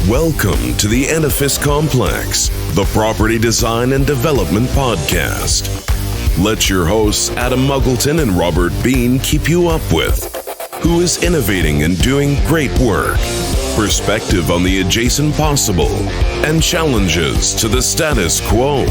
Welcome to the Edifice Complex, the property design and development podcast. Let your hosts Adam Muggleton and Robert Bean keep you up with who is innovating and doing great work, perspective on the adjacent possible, and challenges to the status quo.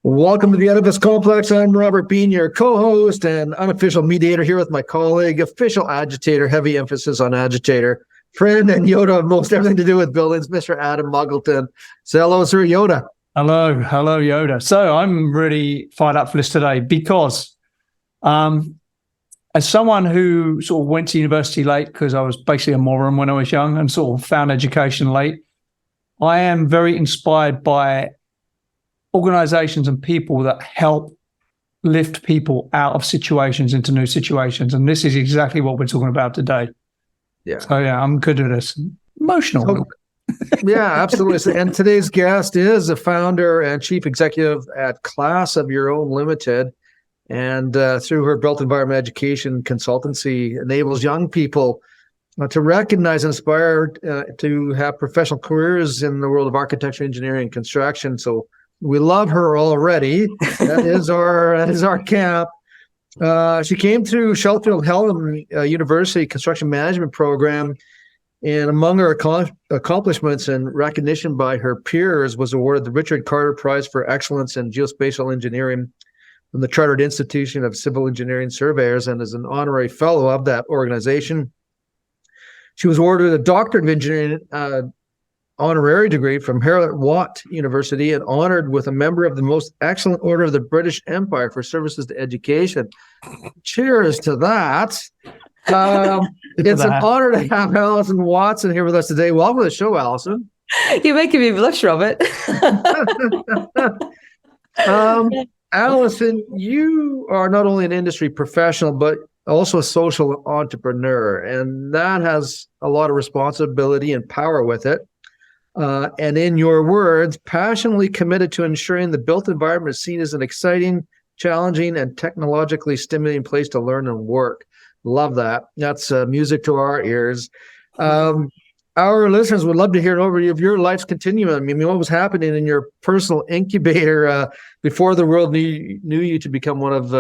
Welcome to the Edifice Complex. I'm Robert Bean, your co-host and unofficial mediator here with my colleague, official agitator, heavy emphasis on agitator, friend and Yoda of most everything to do with buildings, Mr. Adam Muggleton. Say hello, Sir Yoda. Hello, Yoda. So I'm really fired up for this today because as someone who sort of went to university late because I was basically a moron when I was young and sort of found education late, I am very inspired by organizations and people that help lift people out of situations into new situations. And this is exactly what we're talking about today. Yeah. So yeah, I'm good at this. Emotional. Yeah, absolutely. And today's guest is a founder and chief executive at Class of Your Own Limited. And through her built environment education consultancy enables young people to recognize and inspire to have professional careers in the world of architecture, engineering, and construction. So we love her already. That is our camp. She came through Sheffield University construction management program, and among her accomplishments and recognition by her peers was awarded the Richard Carter Prize for Excellence in Geospatial Engineering from the Chartered Institution of Civil Engineering Surveyors, and is an honorary fellow of that organization. She was awarded a Doctorate of Engineering honorary degree from Heriot-Watt University and honored with a member of the Most Excellent Order of the British Empire for services to education. Cheers to that. It's an honor to have Alison Watson here with us today. Welcome to the show, Alison. You're making me blush, Robert. Alison, you are not only an industry professional, but also a social entrepreneur, and that has a lot of responsibility and power with it. And in your words, passionately committed to ensuring the built environment is seen as an exciting, challenging, and technologically stimulating place to learn and work. Love that. That's music to our ears. Our listeners would love to hear an overview of your life's continuum. I mean, what was happening in your personal incubator before the world knew you to become one of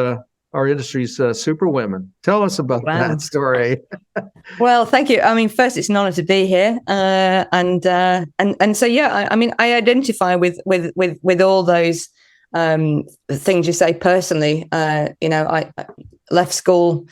our industry's superwomen. Tell us about that story. Well, thank you. I mean, first, it's an honor to be here, and so yeah. I mean, I identify with all those things you say personally. I left school,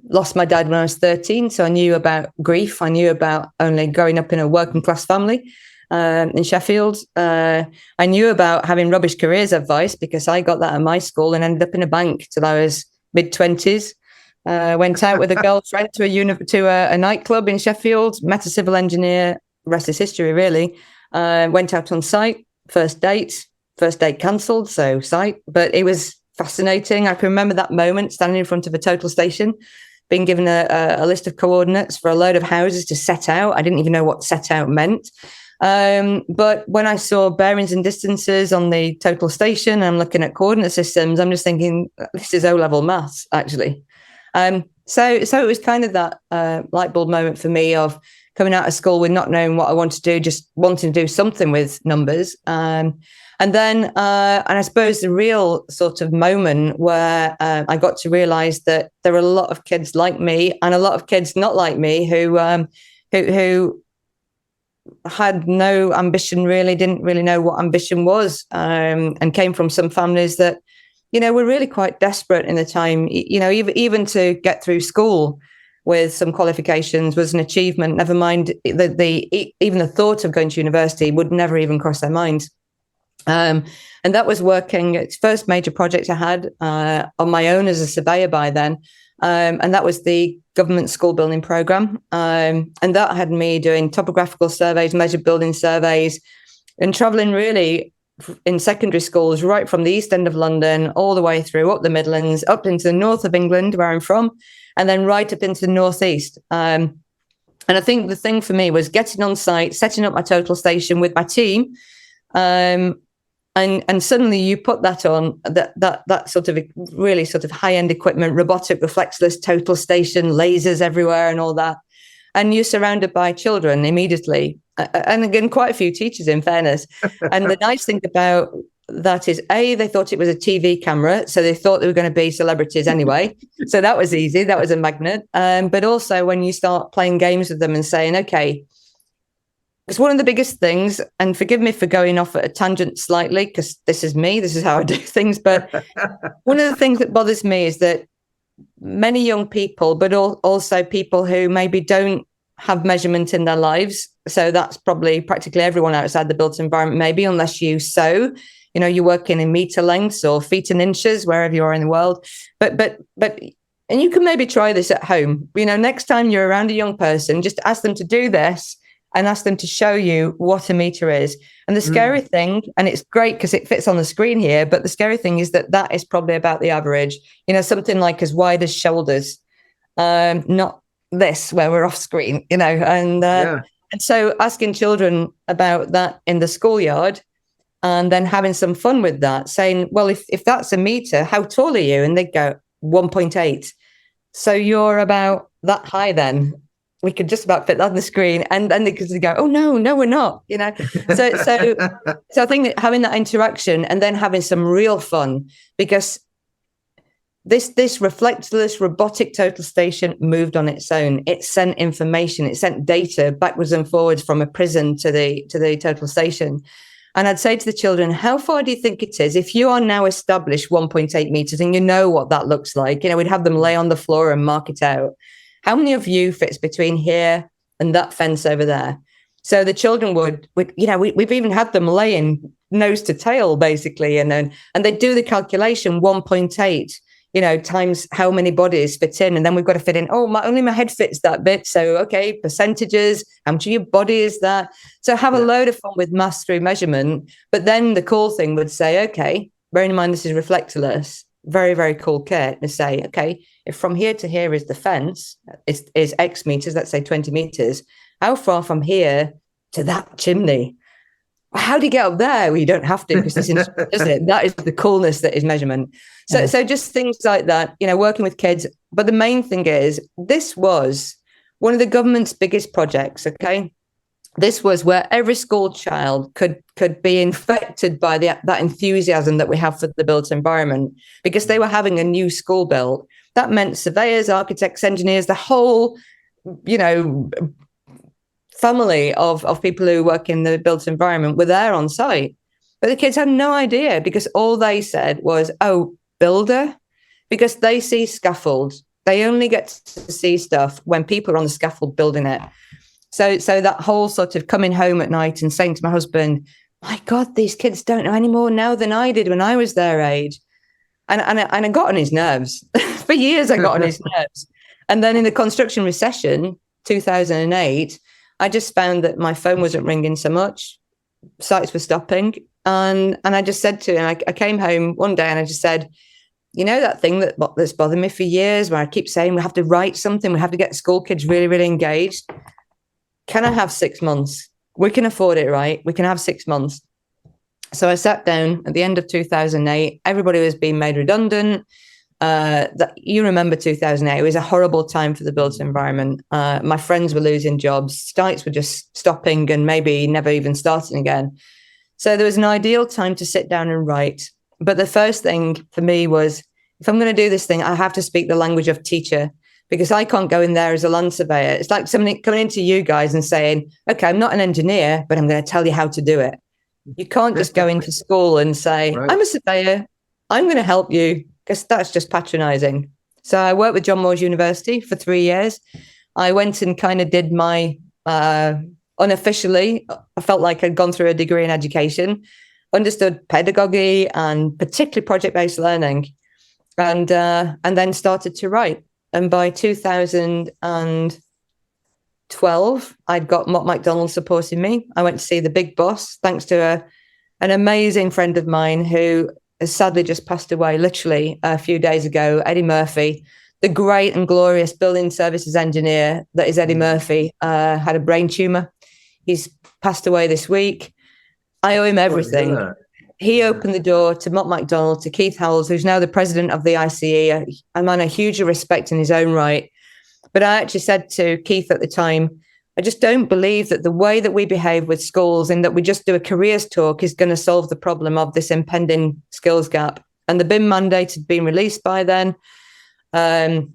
lost my dad when I was 13, so I knew about grief. I knew about only growing up in a working class family in Sheffield. I knew about having rubbish careers advice because I got that at my school and ended up in a bank till I was mid-20s. Went out with a girlfriend to a nightclub in Sheffield, met a civil engineer, rest is history really. Went out on site, first date cancelled, so site, but it was fascinating. I can remember that moment standing in front of a total station, being given a list of coordinates for a load of houses to set out. I didn't even know what set out meant. But when I saw bearings and distances on the total station, I'm looking at coordinate systems, I'm just thinking, this is O-level maths, actually. So it was kind of that light bulb moment for me of coming out of school with not knowing what I wanted to do, just wanting to do something with numbers. And then I suppose the real sort of moment where I got to realize that there were a lot of kids like me and a lot of kids not like me who had no ambition, really didn't really know what ambition was, and came from some families that, were really quite desperate in the time. Even to get through school with some qualifications was an achievement. Never mind even the thought of going to university would never even cross their minds. And that was working. It's the first major project I had on my own as a surveyor by then. And that was the government school building program. And that had me doing topographical surveys, measured building surveys, and traveling really in secondary schools right from the East End of London all the way through up the Midlands, up into the north of England, where I'm from, and then right up into the northeast. And I think the thing for me was getting on site, setting up my total station with my team, And suddenly you put that on, that sort of really sort of high-end equipment, robotic, reflexless, total station, lasers everywhere and all that. And you're surrounded by children immediately. And again, quite a few teachers, in fairness. And the nice thing about that is, A, they thought it was a TV camera. So they thought they were going to be celebrities anyway. So that was easy. That was a magnet. But also when you start playing games with them and saying, okay, it's one of the biggest things, and forgive me for going off at a tangent slightly, because this is me, this is how I do things. But one of the things that bothers me is that many young people, but also people who maybe don't have measurement in their lives. So that's probably practically everyone outside the built environment, maybe, unless you sew, you're working in meter lengths or feet and inches, wherever you are in the world. But and you can maybe try this at home. Next time you're around a young person, just ask them to do this and ask them to show you what a meter is. And the scary thing, and it's great because it fits on the screen here, but the scary thing is that is probably about the average, something like as wide as shoulders, not this where we're off screen, and so asking children about that in the schoolyard and then having some fun with that, saying, well, if that's a meter, how tall are you? And they go 1.8. So you're about that high then. We could just about fit that on the screen, and then they could go, "Oh no, we're not." So I think that having that interaction and then having some real fun, because this reflectorless robotic total station moved on its own. It sent information, it sent data backwards and forwards from a prison to the total station. And I'd say to the children, how far do you think it is? If you are now established 1.8 meters and you know what that looks like, we'd have them lay on the floor and mark it out. How many of you fits between here and that fence over there? So the children would we've even had them laying nose to tail, basically. And they do the calculation 1.8, times how many bodies fit in. And then we've got to fit in, only my head fits that bit. So, okay, percentages, how much of your body is that? So have a load of fun with maths through measurement. But then the cool thing would say, okay, bearing in mind this is reflectorless, very, very cool kit, to say, okay, if from here to here is the fence, is X meters, let's say 20 meters, how far from here to that chimney? How do you get up there? Well, you don't have to, because this is, doesn't it? That is the coolness that is measurement. So just things like that, working with kids. But the main thing is, this was one of the government's biggest projects, okay? This was where every school child could be infected by that enthusiasm that we have for the built environment, because they were having a new school built. That meant surveyors, architects, engineers, the whole, family of people who work in the built environment were there on site. But the kids had no idea, because all they said was, builder, because they see scaffolds. They only get to see stuff when people are on the scaffold building it. So that whole sort of coming home at night and saying to my husband, my God, these kids don't know any more now than I did when I was their age. And I got on his nerves. For years, I got on his nerves. And then in the construction recession, 2008, I just found that my phone wasn't ringing so much. Sites were stopping. And I just said to him, I came home one day and I just said, that thing that's bothered me for years, where I keep saying we have to write something, we have to get school kids really, really engaged. Can I have 6 months? We can afford it, right? We can have 6 months. So I sat down at the end of 2008. Everybody was being made redundant. You remember 2008. It was a horrible time for the built environment. My friends were losing jobs. Sites were just stopping and maybe never even starting again. So there was an ideal time to sit down and write. But the first thing for me was, if I'm going to do this thing, I have to speak the language of teacher, because I can't go in there as a land surveyor. It's like somebody coming into you guys and saying, okay, I'm not an engineer, but I'm going to tell you how to do it. You can't just go into school and say, right, I'm a surveyor, I'm going to help you, because that's just patronizing. So I worked with John Moores University for 3 years. I went and kind of did my, unofficially, I felt like I'd gone through a degree in education, understood pedagogy and particularly project-based learning, and then started to write. And by 2012, I'd got Mott MacDonald supporting me. I went to see the big boss, thanks to an amazing friend of mine who has sadly just passed away literally a few days ago, Eddie Murphy, the great and glorious building services engineer that is Eddie Murphy, had a brain tumor. He's passed away this week. I owe him everything. he opened the door to Mott MacDonald, to Keith Howells, who's now the president of the ICE. A man I hugely respect in his own right. But I actually said to Keith at the time, I just don't believe that the way that we behave with schools and that we just do a careers talk is going to solve the problem of this impending skills gap. And the BIM mandate had been released by then. The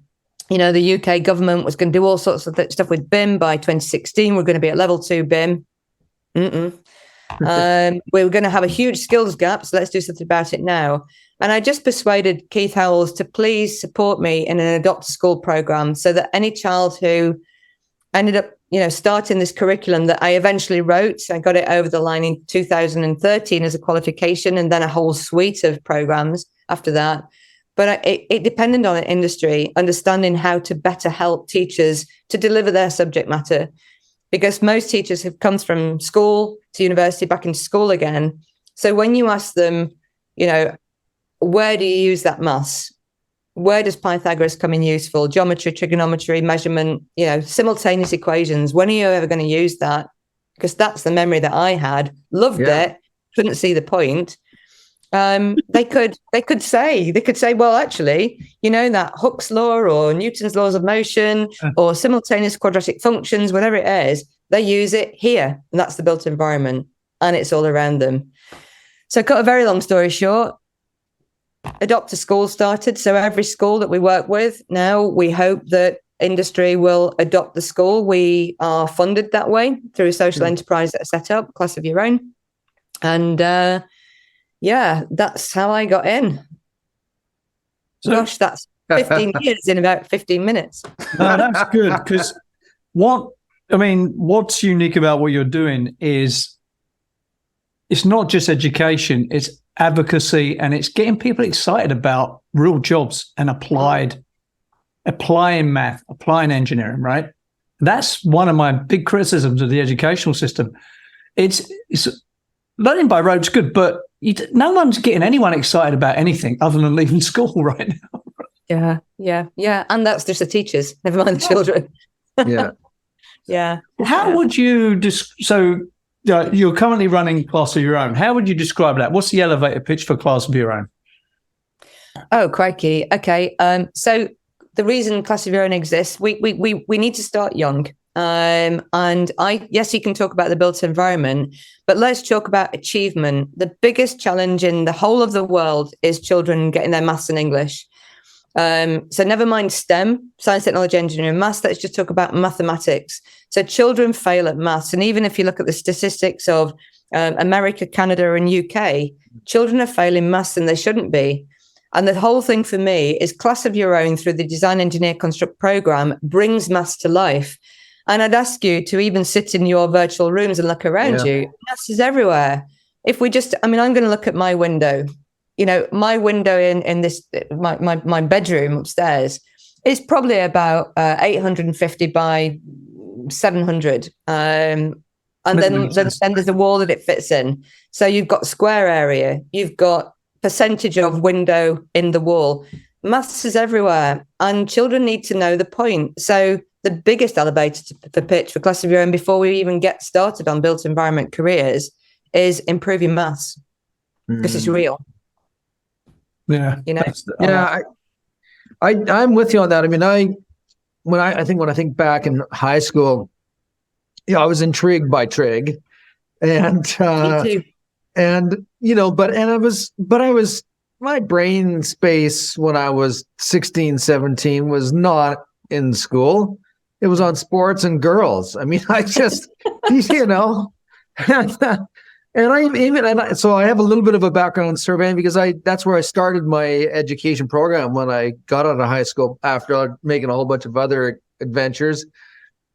UK government was going to do all sorts of stuff with BIM by 2016. We're going to be at level 2 BIM. We were going to have a huge skills gap, so let's do something about it now. And I just persuaded Keith Howells to please support me in an adopt a school program so that any child who ended up, starting this curriculum that I eventually wrote, I got it over the line in 2013 as a qualification, and then a whole suite of programs after that. But it depended on an industry, understanding how to better help teachers to deliver their subject matter. Because most teachers have come from school to university, back into school again. So when you ask them, where do you use that maths? Where does Pythagoras come in useful? Geometry, trigonometry, measurement, simultaneous equations. When are you ever going to use that? Because that's the memory that I had. Loved it. Couldn't see the point. They could say, well, actually, that Hooke's law or Newton's laws of motion or simultaneous quadratic functions, whatever it is, they use it here. And that's the built environment. And it's all around them. So cut a very long story short, Adopt a School started. So every school that we work with now, we hope that industry will adopt the school. We are funded that way through a social enterprise that are set up, class of your own. And that's how I got in. So, gosh, that's 15 years in about 15 minutes. No, that's good, because what's unique about what you're doing is it's not just education, it's advocacy, and it's getting people excited about real jobs and applying math, applying engineering, right? That's one of my big criticisms of the educational system. It's learning by rote's good, but no one's getting anyone excited about anything other than leaving school right now. Yeah. And that's just the teachers, never mind the children. Yeah. How would you you're currently running Class of Your Own. How would you describe that? What's the elevator pitch for Class of Your Own? Oh, crikey. Okay. So the reason Class of Your Own exists, we need to start young. Yes, you can talk about the built environment, but let's talk about achievement. The biggest challenge in the whole of the world is children getting their maths and English. So never mind STEM, science, technology, engineering, maths, let's just talk about mathematics. So children fail at maths. And even if you look at the statistics of America, Canada, and UK, children are failing maths and they shouldn't be. And the whole thing for me is Class of Your Own through the Design, Engineer, Construct program brings maths to life. And I'd ask you to even sit in your virtual rooms and look around you. Maths is everywhere. If we just, I'm going to look at my window. My window in this, my bedroom upstairs is probably about 850 by 700. And then there's a wall that it fits in. So you've got square area, you've got percentage of window in the wall. Maths is everywhere, and children need to know the point. So the biggest elevator for pitch for Class of Your Own before we even get started on built environment careers is improving maths, because it's real. Yeah. I'm with you on that. I mean, when I think back in high school, I was intrigued by trig, and Me too. but I was my brain space when I was 16, 17 was not in school. It was on sports and girls. I mean, I just, so I have a little bit of a background in surveying because that's where I started my education program when I got out of high school after making a whole bunch of other adventures.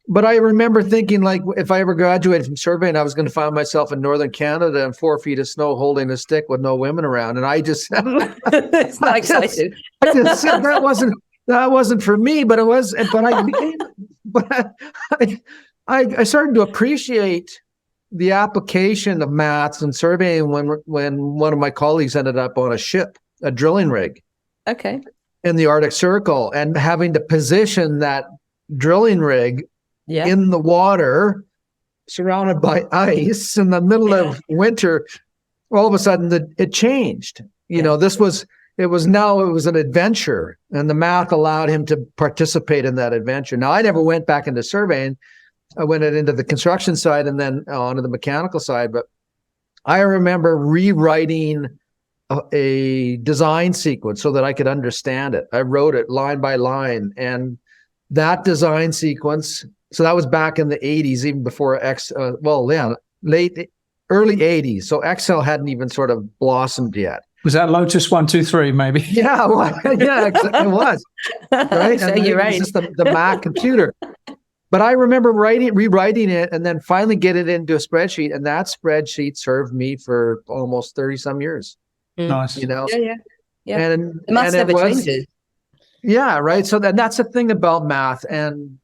But I remember thinking, like, if I ever graduated from surveying, I was going to find myself in northern Canada in 4 feet of snow holding a stick with no women around. And I just, it's not exciting. That wasn't for me, but it was. I started to appreciate the application of maths and surveying when one of my colleagues ended up on a ship, a drilling rig, in the Arctic Circle, and having to position that drilling rig in the water, surrounded by ice in the middle of winter. all of a sudden it changed. It was an adventure, and the math allowed him to participate in that adventure. Now, I never went back into surveying. I went into the construction side and then onto the mechanical side. But I remember rewriting a design sequence so that I could understand it. I wrote it line by line, and that design sequence. So that was back in the 80s, even before early 80s. So Excel hadn't even sort of blossomed yet. Was that Lotus 1, 2, 3, maybe? Yeah, it was. Right? So and you're right. It was just the Mac computer. But I remember rewriting it and then finally get it into a spreadsheet. And that spreadsheet served me for almost 30 some years. Nice. Yeah. And the math never changes. Yeah, right. So that's the thing about math, and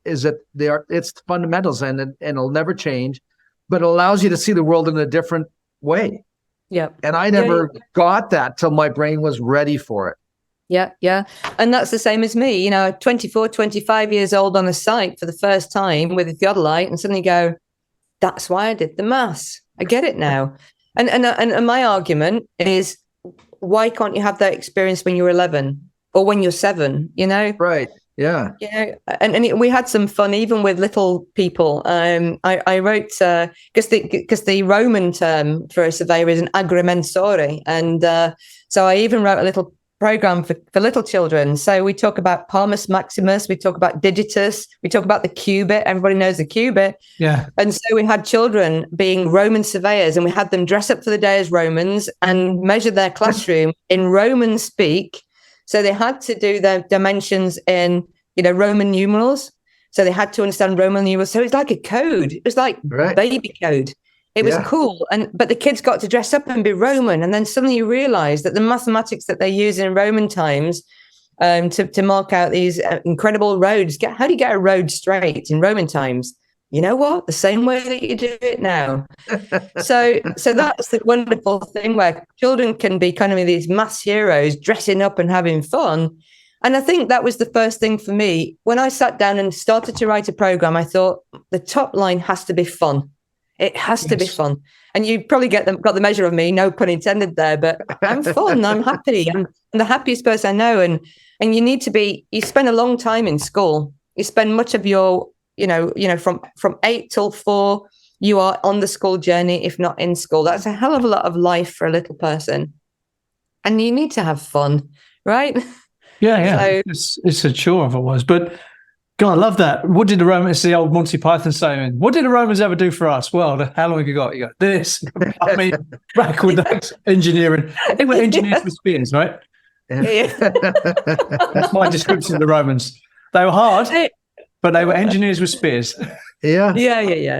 is that it's fundamentals, and it'll never change, but it allows you to see the world in a different way. Yeah. And I never got that till my brain was ready for it. Yeah. And that's the same as me, 24, 25 years old on a site for the first time with a theodolite, and suddenly go, that's why I did the maths. I get it now. And my argument is, why can't you have that experience when you're 11 or when you're 7, Right. Yeah. And we had some fun even with little people. I wrote because the Roman term for a surveyor is an agrimensore, and so I even wrote a little program for little children. So we talk about Palmus Maximus, we talk about Digitus, we talk about the cubit. Everybody knows the cubit. Yeah. And so we had children being Roman surveyors, and we had them dress up for the day as Romans and measure their classroom in Roman speak. So they had to do their dimensions in, Roman numerals. So they had to understand Roman numerals. So it's like a code. It was like baby code. It was cool. But the kids got to dress up and be Roman. And then suddenly you realize that the mathematics that they use in Roman times to mark out these incredible roads. How do you get a road straight in Roman times? You know what? The same way that you do it now. So that's the wonderful thing where children can be kind of these maths heroes dressing up and having fun. And I think that was the first thing for me. When I sat down and started to write a program, I thought the top line has to be fun. It has to be fun. And you probably got the measure of me, no pun intended there, but I'm fun. I'm happy. I'm the happiest person I know. And you need to be, you spend a long time in school. You spend much of your, from 8 till 4, you are on the school journey, if not in school. That's a hell of a lot of life for a little person. And you need to have fun, right? Yeah. So, it's a chore if it was. But God, I love that. What did the Romans, it's the old Monty Python saying, what did the Romans ever do for us? Well, how long have you got? You got this. I mean, aqueducts, engineering. They were engineers with spears, right? Yeah. That's my description of the Romans. They were hard, but they were engineers with spears. Yeah. Totally.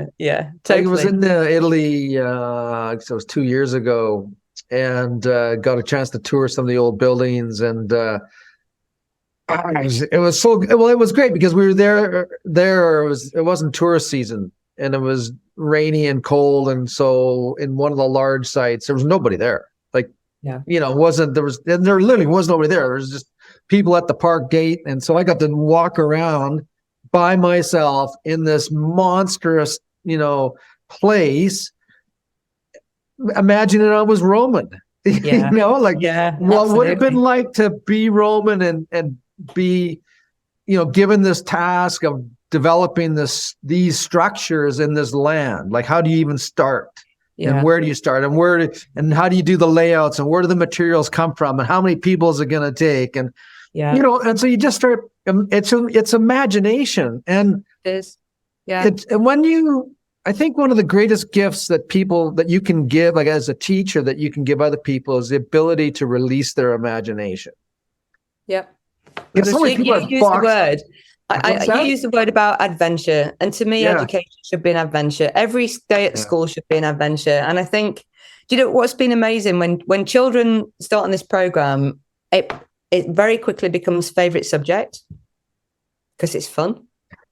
I was in Italy, so it was 2 years ago, and got a chance to tour some of the old buildings, and it was great because we were there. It wasn't tourist season, and it was rainy and cold, and so in one of the large sites, there was nobody there. There literally was nobody there. There was just people at the park gate, and so I got to walk around by myself in this monstrous, place. Imagining I was Roman. Yeah. What would it have been like to be Roman and be, given this task of developing these structures in this land? Like, how do you even start? Yeah. And where do you start? And how do you do the layouts? And where do the materials come from? And how many people is it going to take? And and so you just start. It's imagination, and it is. Yeah. I think one of the greatest gifts that you can give, like as a teacher, that you can give other people is the ability to release their imagination. Yep. You use the word. You use the word about adventure, and to me, education should be an adventure. Every day at school should be an adventure. And I think, what's been amazing when children start on this program, it very quickly becomes favorite subject because it's fun.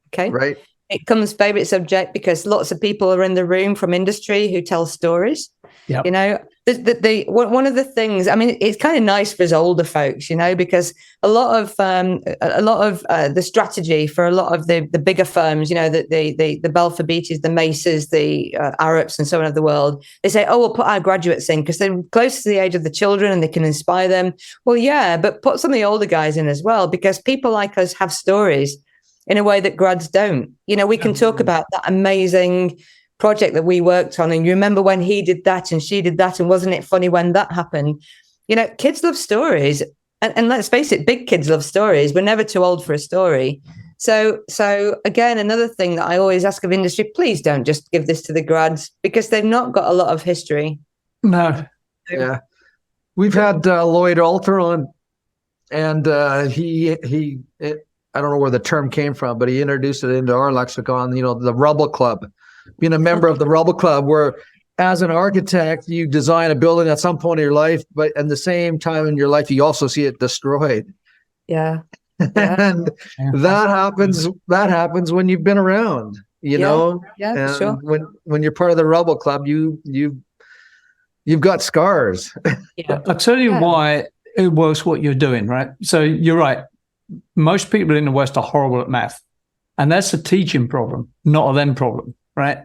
Okay. Right. It comes favorite subject because lots of people are in the room from industry who tell stories. Yep. You know, one of the things, I mean, it's kind of nice for us older folks, you know, because a lot of the strategy for a lot of the bigger firms, you know, the Balfour Beattys, the Maces, the Arup's and so on of the world, they say, oh, we'll put our graduates in because they're close to the age of the children and they can inspire them. Well, yeah, but put some of the older guys in as well, because people like us have stories in a way that grads don't. You know, we can talk about that amazing project that we worked on, and you remember when he did that and she did that, and wasn't it funny when that happened? You know, kids love stories, and let's face it, big kids love stories. We're never too old for a story. So again, another thing that I always ask of industry, please don't just give this to the grads because they've not got a lot of history. No. Yeah, we've had Lloyd Alter on, and I don't know where the term came from, but he introduced it into our lexicon. You know, the Rubble Club. Being a member of the Rubble Club, where as an architect, you design a building at some point in your life, but at the same time in your life, you also see it destroyed. Yeah. And that happens when you've been around, you know? Yeah, and sure. When you're part of the Rubble Club, you've got scars. Yeah. I'll tell you why it works what you're doing, right? So you're right. Most people in the West are horrible at math. And that's a teaching problem, not a them problem. Right,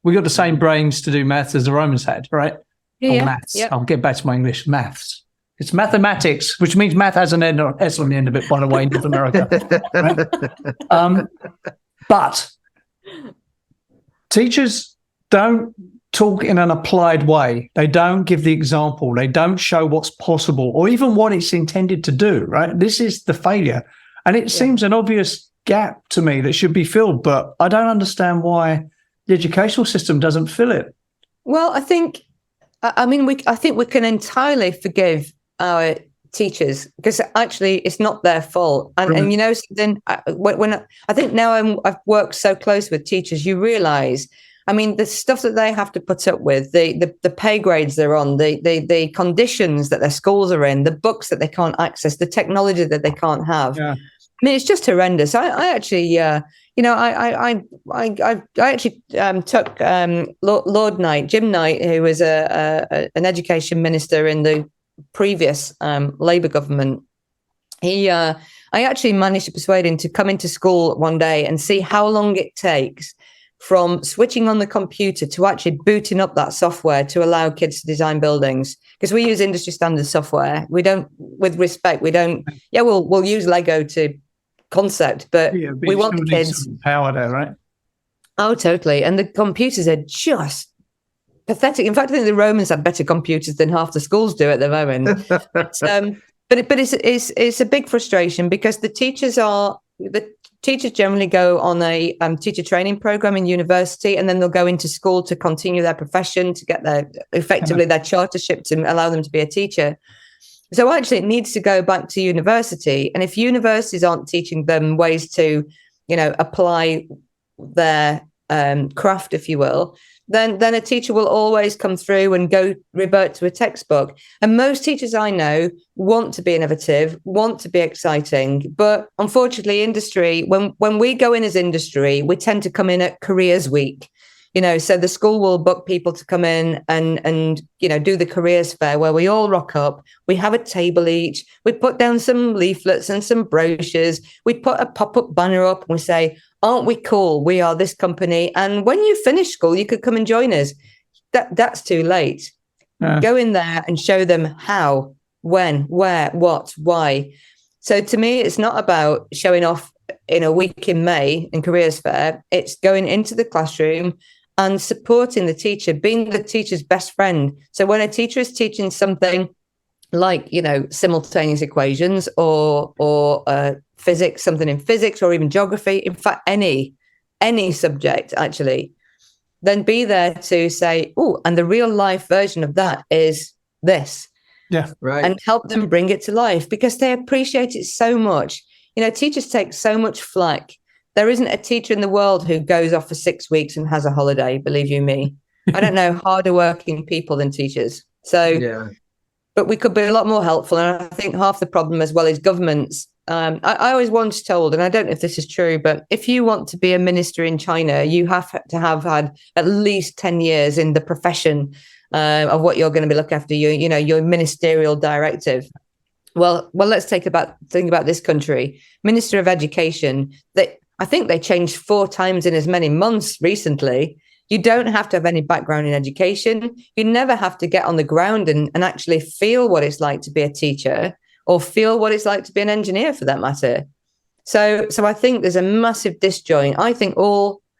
we got the same brains to do maths as the Romans had, right? Yeah, maths. Yeah. I'll get back to my English. Maths. It's mathematics, which means math has an S on the end of it, by the way, in North America. Right? But teachers don't talk in an applied way. They don't give the example. They don't show what's possible or even what it's intended to do. Right? This is the failure, and it seems an obvious gap to me that should be filled, but I don't understand why the educational system doesn't fill it. Well, I think we can entirely forgive our teachers because actually it's not their fault. And you know, then when I think now I've worked so close with teachers, you realize, I mean, the stuff that they have to put up with, the pay grades they're on, the conditions that their schools are in, the books that they can't access, the technology that they can't have. Yeah. I mean, it's just horrendous. I actually, you know, I actually took Lord Knight, Jim Knight, who was an education minister in the previous Labour government. I actually managed to persuade him to come into school one day and see how long it takes from switching on the computer to actually booting up that software to allow kids to design buildings. Because we use industry standard software. We don't, with respect, we'll use Lego to concept, but we want the kids power there, right? Oh, totally. And the computers are just pathetic. In fact, I think the Romans have better computers than half the schools do at the moment. But it's a big frustration because the teachers generally go on a teacher training program in university, and then they'll go into school to continue their profession, to get their chartership to allow them to be a teacher. So actually it needs to go back to university. And if universities aren't teaching them ways to, you know, apply their craft, if you will, then a teacher will always come through and revert to a textbook. And most teachers I know want to be innovative, want to be exciting. But unfortunately, industry, when we go in as industry, we tend to come in at careers week. You know, so the school will book people to come in and you know, do the careers fair where we all rock up. We have a table each. We put down some leaflets and some brochures. We put a pop-up banner up and we say, aren't we cool? We are this company. And when you finish school, you could come and join us. That's too late. Go in there and show them how, when, where, what, why. So to me, it's not about showing off in a week in May in careers fair. It's going into the classroom and supporting the teacher, being the teacher's best friend. So when a teacher is teaching something like, you know, simultaneous equations or physics, something in physics or even geography, in fact, any subject actually, then be there to say, oh, and the real life version of that is this. Yeah, right. And help them bring it to life because they appreciate it so much. You know, teachers take so much flack. There isn't a teacher in the world who goes off for 6 weeks and has a holiday, believe you me. I don't know harder working people than teachers. So, but we could be a lot more helpful. And I think half the problem as well is governments I was once told, and I don't know if this is true, but if you want to be a minister in China, you have to have had at least 10 years in the profession of what you're going to be looking after, your ministerial directive. Well, let's think about this country. Minister of Education, I think they changed 4 times in as many months recently. You don't have to have any background in education. You never have to get on the ground and actually feel what it's like to be a teacher, or feel what it's like to be an engineer, for that matter. So I think there's a massive disjoint. I think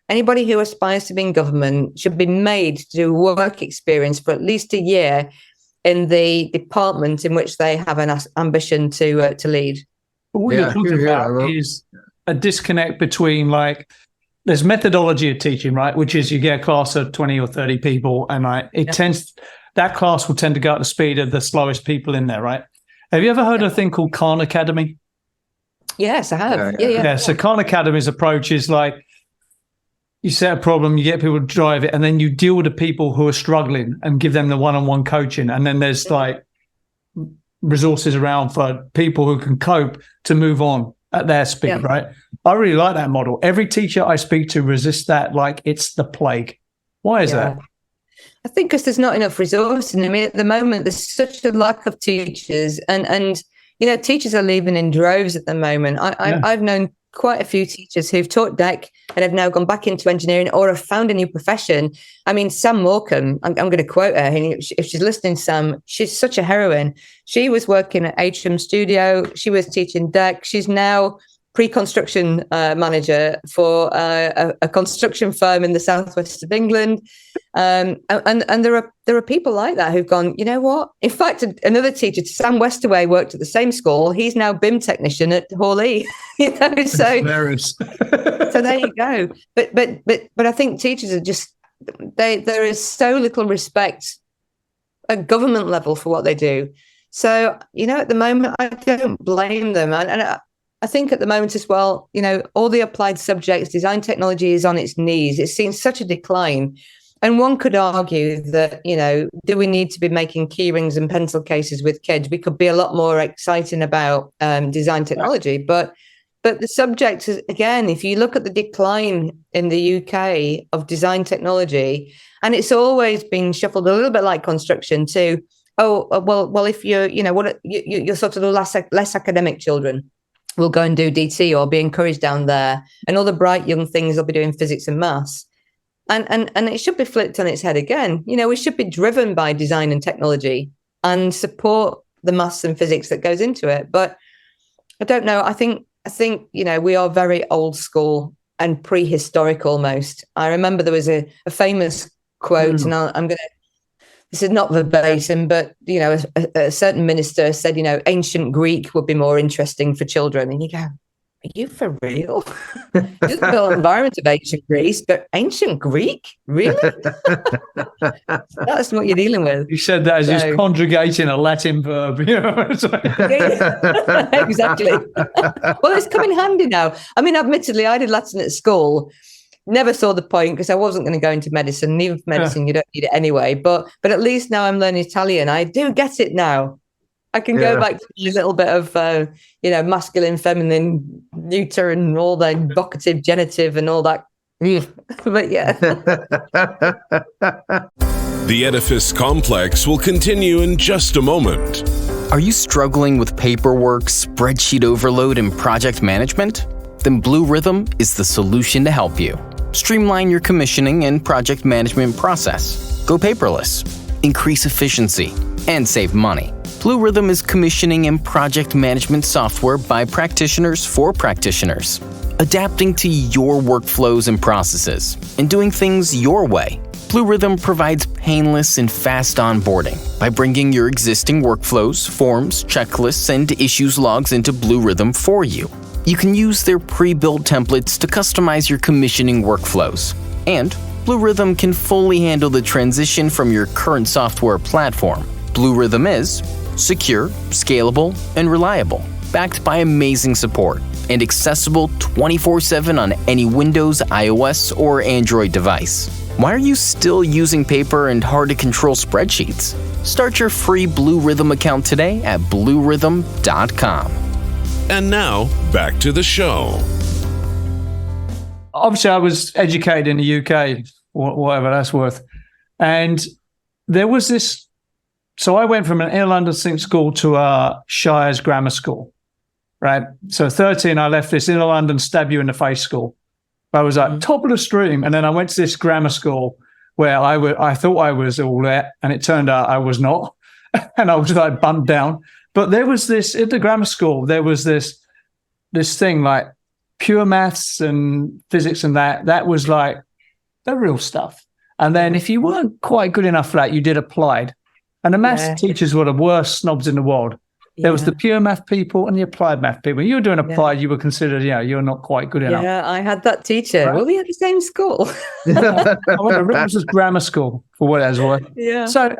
anybody who aspires to be in government should be made to do work experience for at least a year in the department in which they have an ambition to lead. But what you're talking about is a disconnect between, like, there's methodology of teaching, right? Which is you get a class of 20 or 30 people, and that class will tend to go at the speed of the slowest people in there, right? Have you ever heard of a thing called Khan Academy? Yes, I have. Yeah. So Khan Academy's approach is like, you set a problem, you get people to drive it, and then you deal with the people who are struggling and give them the one-on-one coaching. And then there's like resources around for people who can cope to move on at their speed, right? I really like that model. Every teacher I speak to resists that like it's the plague. Why is that? I think because there's not enough resourcing. I mean, at the moment, there's such a lack of teachers, and teachers are leaving in droves at the moment. I've known quite a few teachers who've taught DEC and have now gone back into engineering or have found a new profession. I mean, Sam Morecambe, I'm going to quote her. If she's listening, Sam, she's such a heroine. She was working at Atrium Studio. She was teaching DEC. She's now pre-construction manager for a construction firm in the southwest of England. And there are people like that who've gone, you know what? In fact, another teacher, Sam Westerway, worked at the same school. He's now BIM technician at Hawley. So there you go. But I think teachers are just there is so little respect at government level for what they do. So at the moment, I don't blame them, and I think at the moment as well, all the applied subjects, design technology is on its knees. It's seen such a decline. And one could argue that, do we need to be making key rings and pencil cases with kids? We could be a lot more exciting about design technology. But the subject is, again, if you look at the decline in the UK of design technology, and it's always been shuffled a little bit like construction to, well, if you're sort of the less academic children, will go and do DT or be encouraged down there, and all the bright young things will be doing physics and maths. And it should be flipped on its head again. We should be driven by design and technology and support the maths and physics that goes into it. But I don't know. I think we are very old school and prehistoric almost. I remember there was a famous quote, and I'm going to. This is not verbatim, but, a certain minister said, ancient Greek would be more interesting for children. And you go, are you for real? Just the built environment of ancient Greece, but ancient Greek? Really? That's what you're dealing with. You said that as just conjugating a Latin verb. Exactly. Well, it's come in handy now. I mean, admittedly, I did Latin at school. Never saw the point because I wasn't going to go into medicine. And even for medicine, you don't need it anyway. But at least now I'm learning Italian. I do get it now. I can go back to a little bit of, masculine, feminine, neuter, and all that vocative, genitive, and all that. But yeah. The Edifice Complex will continue in just a moment. Are you struggling with paperwork, spreadsheet overload, and project management? Then Blue Rhythm is the solution to help you. Streamline your commissioning and project management process. Go paperless, increase efficiency, and save money. Blue Rhythm is commissioning and project management software by practitioners for practitioners, adapting to your workflows and processes, and doing things your way. Blue Rhythm provides painless and fast onboarding by bringing your existing workflows, forms, checklists, and issues logs into Blue Rhythm for you. You can use their pre-built templates to customize your commissioning workflows. And Blue Rhythm can fully handle the transition from your current software platform. Blue Rhythm is secure, scalable, and reliable, backed by amazing support, and accessible 24/7 on any Windows, iOS, or Android device. Why are you still using paper and hard-to-control spreadsheets? Start your free Blue Rhythm account today at bluerhythm.com. And now, back to the show. Obviously, I was educated in the UK, whatever that's worth. And there was this. So I went from an inner London sink school to a Shires grammar school, right? So 13, I left this inner London stab you in the face school. I was like top of the stream. And then I went to this grammar school where I thought I was all there, and it turned out I was not. And I was like bumped down. But there was this, at the grammar school, there was this thing like pure maths and physics and that was like the real stuff. And then if you weren't quite good enough for that, you did applied. And the maths teachers were the worst snobs in the world. There was the pure math people and the applied math people. When you were doing applied, you were considered, you're not quite good enough. Yeah, I had that teacher. Right? Well, we had the same school. I went to Rivers grammar school for what that's worth. Yeah. So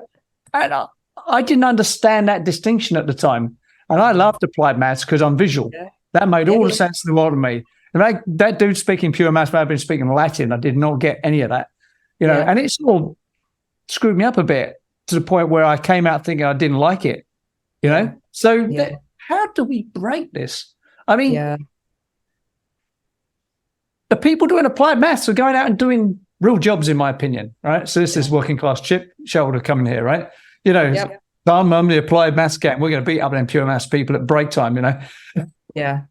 I didn't understand that distinction at the time. And I loved applied maths because I'm visual. Yeah. That made all the sense in the world to me. And that dude speaking pure maths, I've been speaking Latin. I did not get any of that. And it sort of screwed me up a bit to the point where I came out thinking I didn't like it. So how do we break this? I mean, the people doing applied maths are going out and doing real jobs, in my opinion, right? So this is working class chip shoulder coming here, right? I'm the applied maths gang. We're going to beat up them pure maths people at break time, Yeah.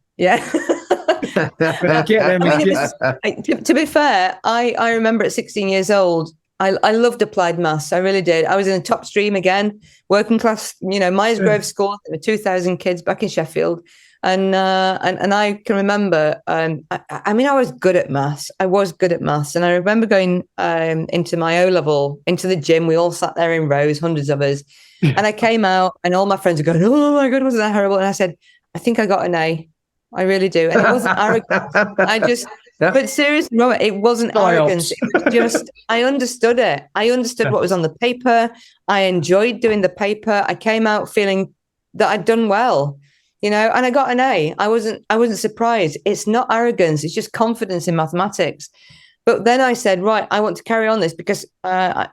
To be fair, I remember at 16 years old, I loved applied maths. I really did. I was in the top stream again, working class, Myers Grove School. There were 2,000 kids back in Sheffield. And I can remember, I was good at maths. I was good at maths. And I remember going into my O-level, into the gym. We all sat there in rows, hundreds of us. And I came out and all my friends were going, oh my God, wasn't that horrible? And I said, I think I got an A. I really do. And it wasn't arrogant. But seriously, Robert, it wasn't arrogance. It was just, I understood it. I understood what was on the paper. I enjoyed doing the paper. I came out feeling that I'd done well, and I got an A. I wasn't surprised. It's not arrogance. It's just confidence in mathematics. But then I said, right, I want to carry on this because I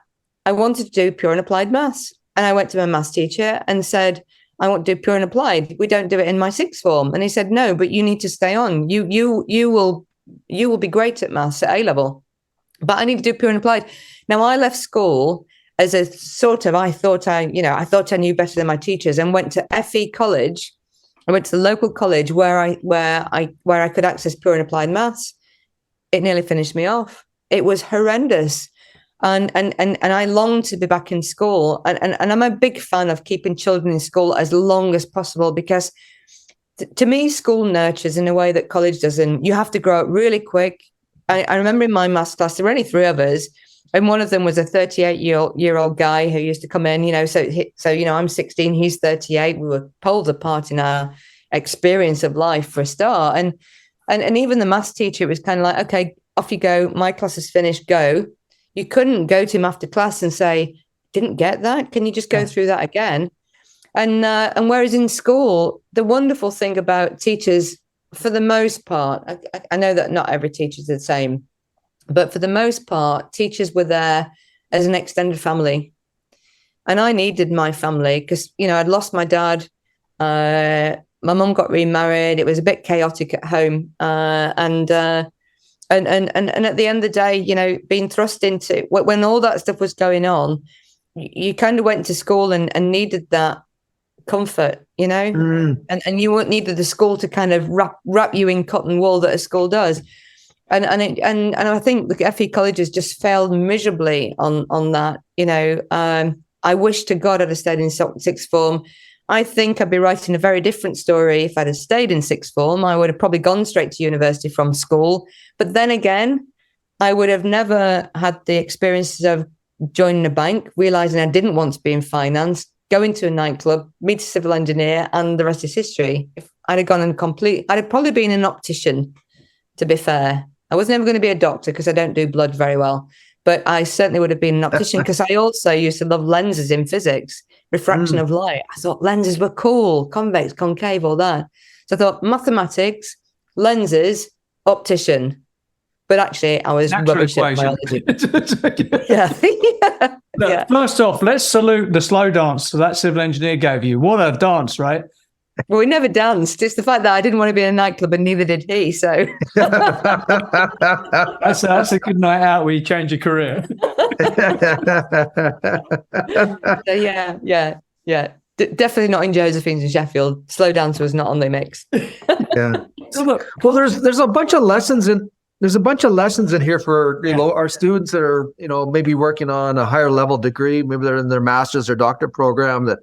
wanted to do pure and applied maths. And I went to my maths teacher and said, I want to do pure and applied. We don't do it in my sixth form. And he said, no, but you need to stay on. You will be great at maths at A-level, but I need to do pure and applied. Now I left school as a sort of, I thought I knew better than my teachers, and went to FE college. I went to the local college where I could access pure and applied maths. It nearly finished me off. It was horrendous. And I longed to be back in school. And I'm a big fan of keeping children in school as long as possible, because to me, school nurtures in a way that college doesn't. You have to grow up really quick. I remember in my maths class, there were only 3 of us. And one of them was a 38-year-old guy who used to come in, so I'm 16, he's 38. We were poles apart in our experience of life for a start. And even the maths teacher was kind of like, okay, off you go. My class is finished, go. You couldn't go to him after class and say, didn't get that. Can you just go through that again? And whereas in school, the wonderful thing about teachers, for the most part, I know that not every teacher is the same, but for the most part, teachers were there as an extended family. And I needed my family because, I'd lost my dad. My mum got remarried. It was a bit chaotic at home. And at the end of the day, being thrust into, when all that stuff was going on, you kind of went to school and needed that comfort, and you needed the school to kind of wrap you in cotton wool that a school does. And I think the FE colleges just failed miserably on that. I wish to God I'd have stayed in sixth form. I think I'd be writing a very different story if I'd have stayed in sixth form. I would have probably gone straight to university from school. But then again, I would have never had the experiences of joining a bank, realizing I didn't want to be in finance, go into a nightclub, meet a civil engineer, and the rest is history. If I'd have gone and I'd have probably been an optician, to be fair. I was never going to be a doctor because I don't do blood very well. But I certainly would have been an optician because I also used to love lenses in physics, refraction of light. I thought lenses were cool, convex, concave, all that. So I thought mathematics, lenses, optician. But actually, I was rubbish at biology. First off, let's salute the slow dance that civil engineer gave you. What a dance, right? Well, we never danced. It's the fact that I didn't want to be in a nightclub and neither did he. So That's a good night out where you change your career. so yeah. Definitely not in Josephine's in Sheffield. Slow dance was not on the mix. Yeah. Well, there's a bunch of lessons in here for our students that are maybe working on a higher level degree. Maybe they're in their master's or doctorate program that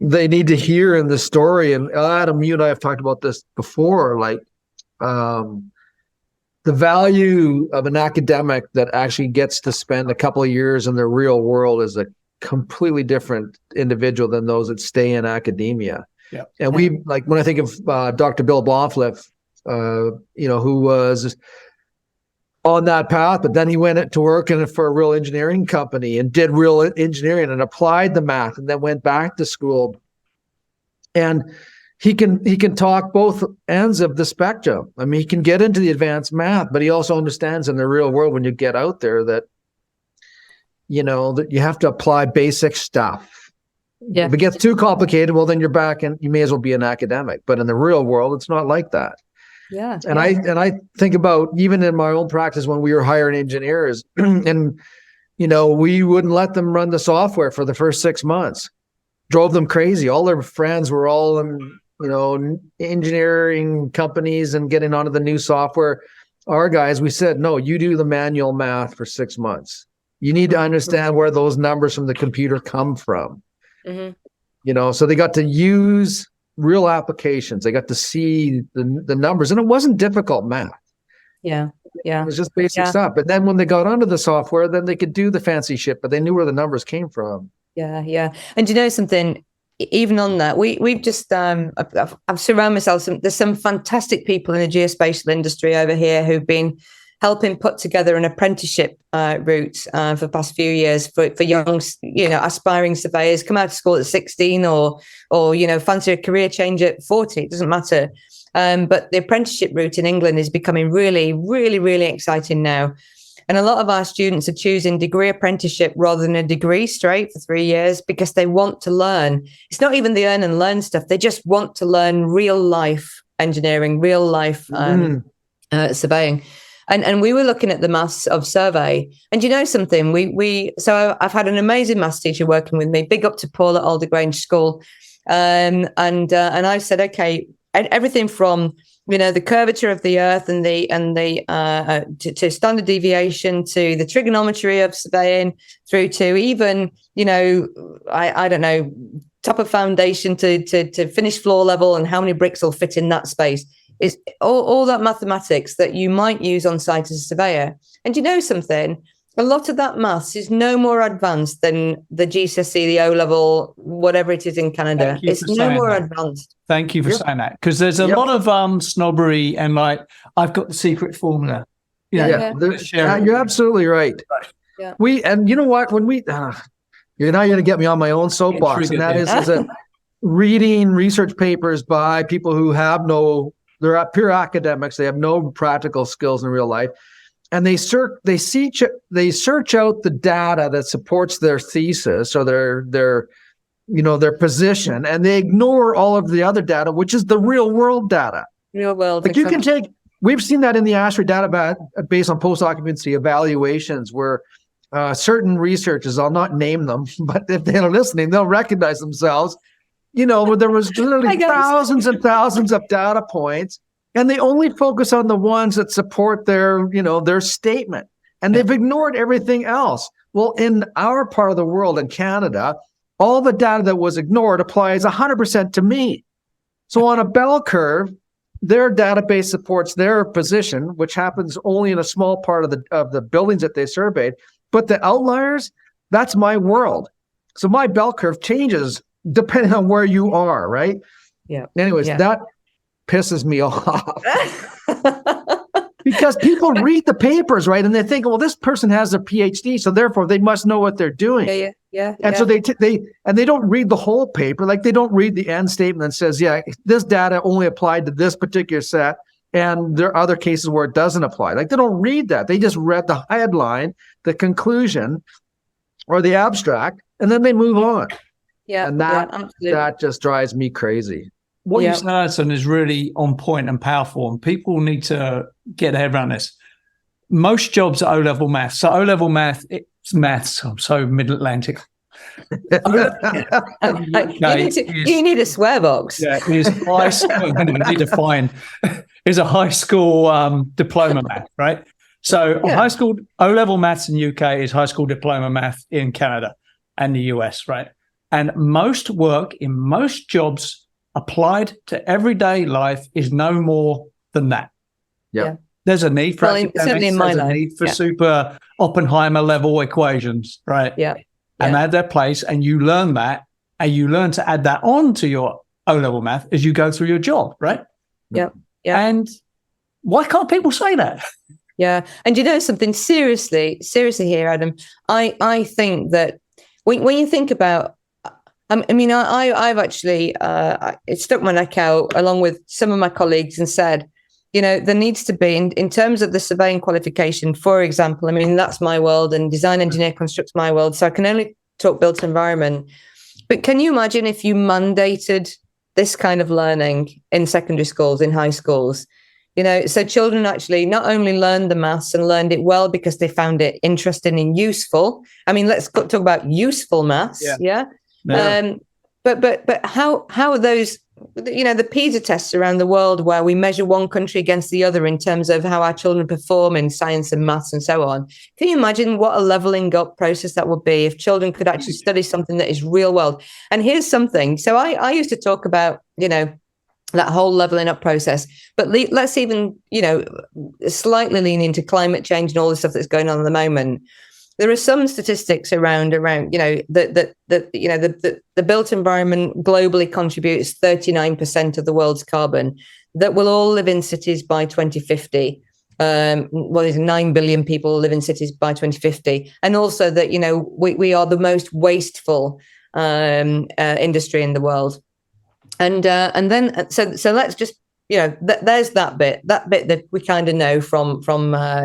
they need to hear in the story. And Adam, you and I have talked about this before, like the value of an academic that actually gets to spend a couple of years in the real world is a completely different individual than those that stay in academia. Yeah. And we, like, when I think of Dr. Bill Bonfleth, who was on that path, but then he went to work for a real engineering company and did real engineering and applied the math and then went back to school. And he can talk both ends of the spectrum. I mean, he can get into the advanced math, but he also understands in the real world when you get out there that, that you have to apply basic stuff. Yeah. If it gets too complicated, well, then you're back and you may as well be an academic. But in the real world, it's not like that. Yeah. And I think about even in my own practice when we were hiring engineers and, we wouldn't let them run the software for the first 6 months. Drove them crazy. All their friends were all in, engineering companies and getting onto the new software. Our guys, we said, no, you do the manual math for 6 months. You need to understand where those numbers from the computer come from. Mm-hmm. So they got to use real applications. They got to see the numbers, and it wasn't difficult math. Yeah. It was just basic stuff. But then when they got onto the software, then they could do the fancy shit, but they knew where the numbers came from. Yeah. And do you know something? Even on that, we've just I've surrounded myself. There's some fantastic people in the geospatial industry over here who've been helping put together an apprenticeship route for the past few years for young, aspiring surveyors, come out of school at 16 or fancy a career change at 40. It doesn't matter. But the apprenticeship route in England is becoming really, really, really exciting now. And a lot of our students are choosing degree apprenticeship rather than a degree straight for 3 years because they want to learn. It's not even the earn and learn stuff. They just want to learn real life engineering, real life surveying. And we were looking at the maths of survey. And you know something? So I've had an amazing maths teacher working with me. Big up to Paul at Alder Grange School. And I said, okay, everything from the curvature of the earth and to standard deviation to the trigonometry of surveying through to even I don't know, top of foundation to finished floor level and how many bricks will fit in that space. Is all that mathematics that you might use on site as a surveyor. And you know something? A lot of that maths is no more advanced than the GCSE, the O-level, whatever it is in Canada. It's no more advanced. Thank you for saying that. Because there's a lot of snobbery and like, I've got the secret formula. You're absolutely right. Yeah. And you know what? When you're now going to get me on my own soapbox, and that is that reading research papers by people who they're pure academics. They have no practical skills in real life. And they search out the data that supports their thesis or their position, and they ignore all of the other data, which is the real world data. Real world. Like we've seen that in the ASHRAE data based on post-occupancy evaluations where certain researchers, I'll not name them, but if they're listening, they'll recognize themselves. There was literally thousands and thousands of data points, and they only focus on the ones that support their statement, and they've ignored everything else. Well, in our part of the world, in Canada, all the data that was ignored applies 100% to me. So on a bell curve, their database supports their position, which happens only in a small part of the buildings that they surveyed. But the outliers, that's my world. So my bell curve changes depending on where you are, right? Yeah. Anyways, that pisses me off. Because people read the papers, right? And they think, well, this person has a PhD, so therefore they must know what they're doing. Yeah. And so they don't read the whole paper. Like they don't read the end statement that says, this data only applied to this particular set, and there are other cases where it doesn't apply. Like they don't read that. They just read the headline, the conclusion, or the abstract, and then they move on. Yeah. And that just drives me crazy. what you said, Alison, is really on point and powerful, and people need to get their head around this. Most jobs are O-level maths. So O-level math, it's maths. I'm so mid-Atlantic. You need a swear box. Yeah, it is high school. I need to find. Is a high school diploma math, right? So high school O-level maths in UK is high school diploma math in Canada and the US, right? And most work in most jobs applied to everyday life is no more than that. Yeah. There's a need for certainly in my life. Need for super Oppenheimer level equations, right? Yeah. And add their place, and you learn that, and you learn to add that on to your O-level math as you go through your job, right? Yeah. Yeah. And why can't people say that? Yeah. And you know something, seriously here, Adam, I think that when you think about, I mean, I've actually it stuck my neck out along with some of my colleagues and said, you know, there needs to be, in terms of the surveying qualification, for example, I mean, that's my world, and design, engineer, construct's my world, so I can only talk built environment. But can you imagine if you mandated this kind of learning in secondary schools, in high schools? You know, so children actually not only learned the maths and learned it well because they found it interesting and useful. I mean, let's talk about useful maths. Yeah. But how are those, you know, the PISA tests around the world where we measure one country against the other in terms of how our children perform in science and maths and so on. Can you imagine what a leveling up process that would be if children could actually study something that is real world? And here's something. So I used to talk about, you know, that whole leveling up process, but let's even, you know, slightly lean into climate change and all the stuff that's going on at the moment. There are some statistics around, you know, the built environment globally contributes 39% of the world's carbon, that will all live in cities by 2050. Well, there's 9 billion people live in cities by 2050. And also that, you know, we are the most wasteful industry in the world. And then, so let's just, you know, there's that bit that we kind of know from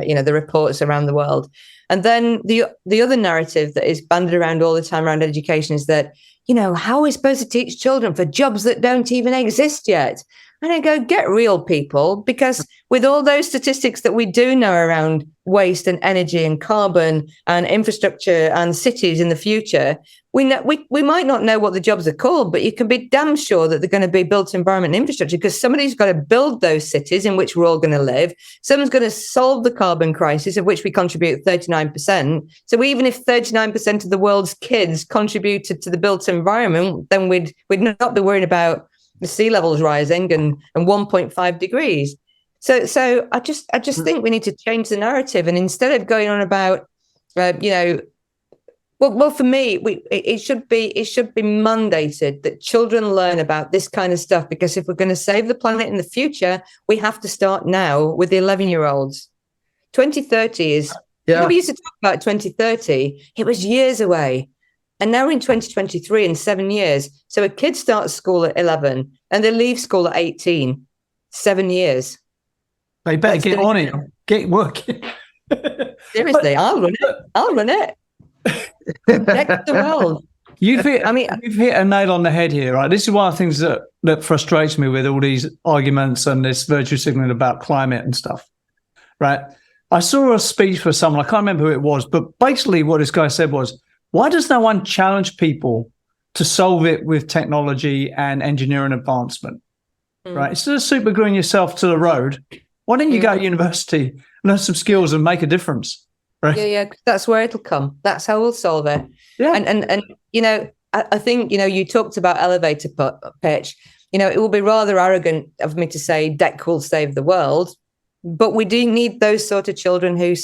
you know, the reports around the world. And then the other narrative that is banded around all the time around education is that, you know, how are we supposed to teach children for jobs that don't even exist yet? And I go, get real, people, because with all those statistics that we do know around waste and energy and carbon and infrastructure and cities in the future, we might not know what the jobs are called, but you can be damn sure that they're going to be built environment and infrastructure, because somebody's got to build those cities in which we're all going to live. Someone's going to solve the carbon crisis, of which we contribute 39%. So even if 39% of the world's kids contributed to the built environment, then we'd not be worried about the sea levels rising and 1.5 degrees. So I just think we need to change the narrative, and instead of going on about, you know, well, for me, it should be mandated that children learn about this kind of stuff, because if we're going to save the planet in the future, we have to start now with the 11-year-olds. 2030 is, we used to talk about 2030. It was years away. And now we're in 2023 in 7 years. So a kid starts school at 11 and they leave school at 18, 7 years. They better get on it, get working. Seriously, I'll run it. Next the world. You've hit a nail on the head here, right? This is one of the things that frustrates me with all these arguments and this virtue signaling about climate and stuff, right? I saw a speech for someone, I can't remember who it was, but basically what this guy said was, why does no one challenge people to solve it with technology and engineering advancement, right? Instead of super gluing yourself to the road, why don't you go to university, learn some skills and make a difference? Right? Yeah, that's where it'll come. That's how we'll solve it. Yeah. And you know, I think, you know, you talked about elevator pitch. You know, it will be rather arrogant of me to say DEC will save the world, but we do need those sort of children who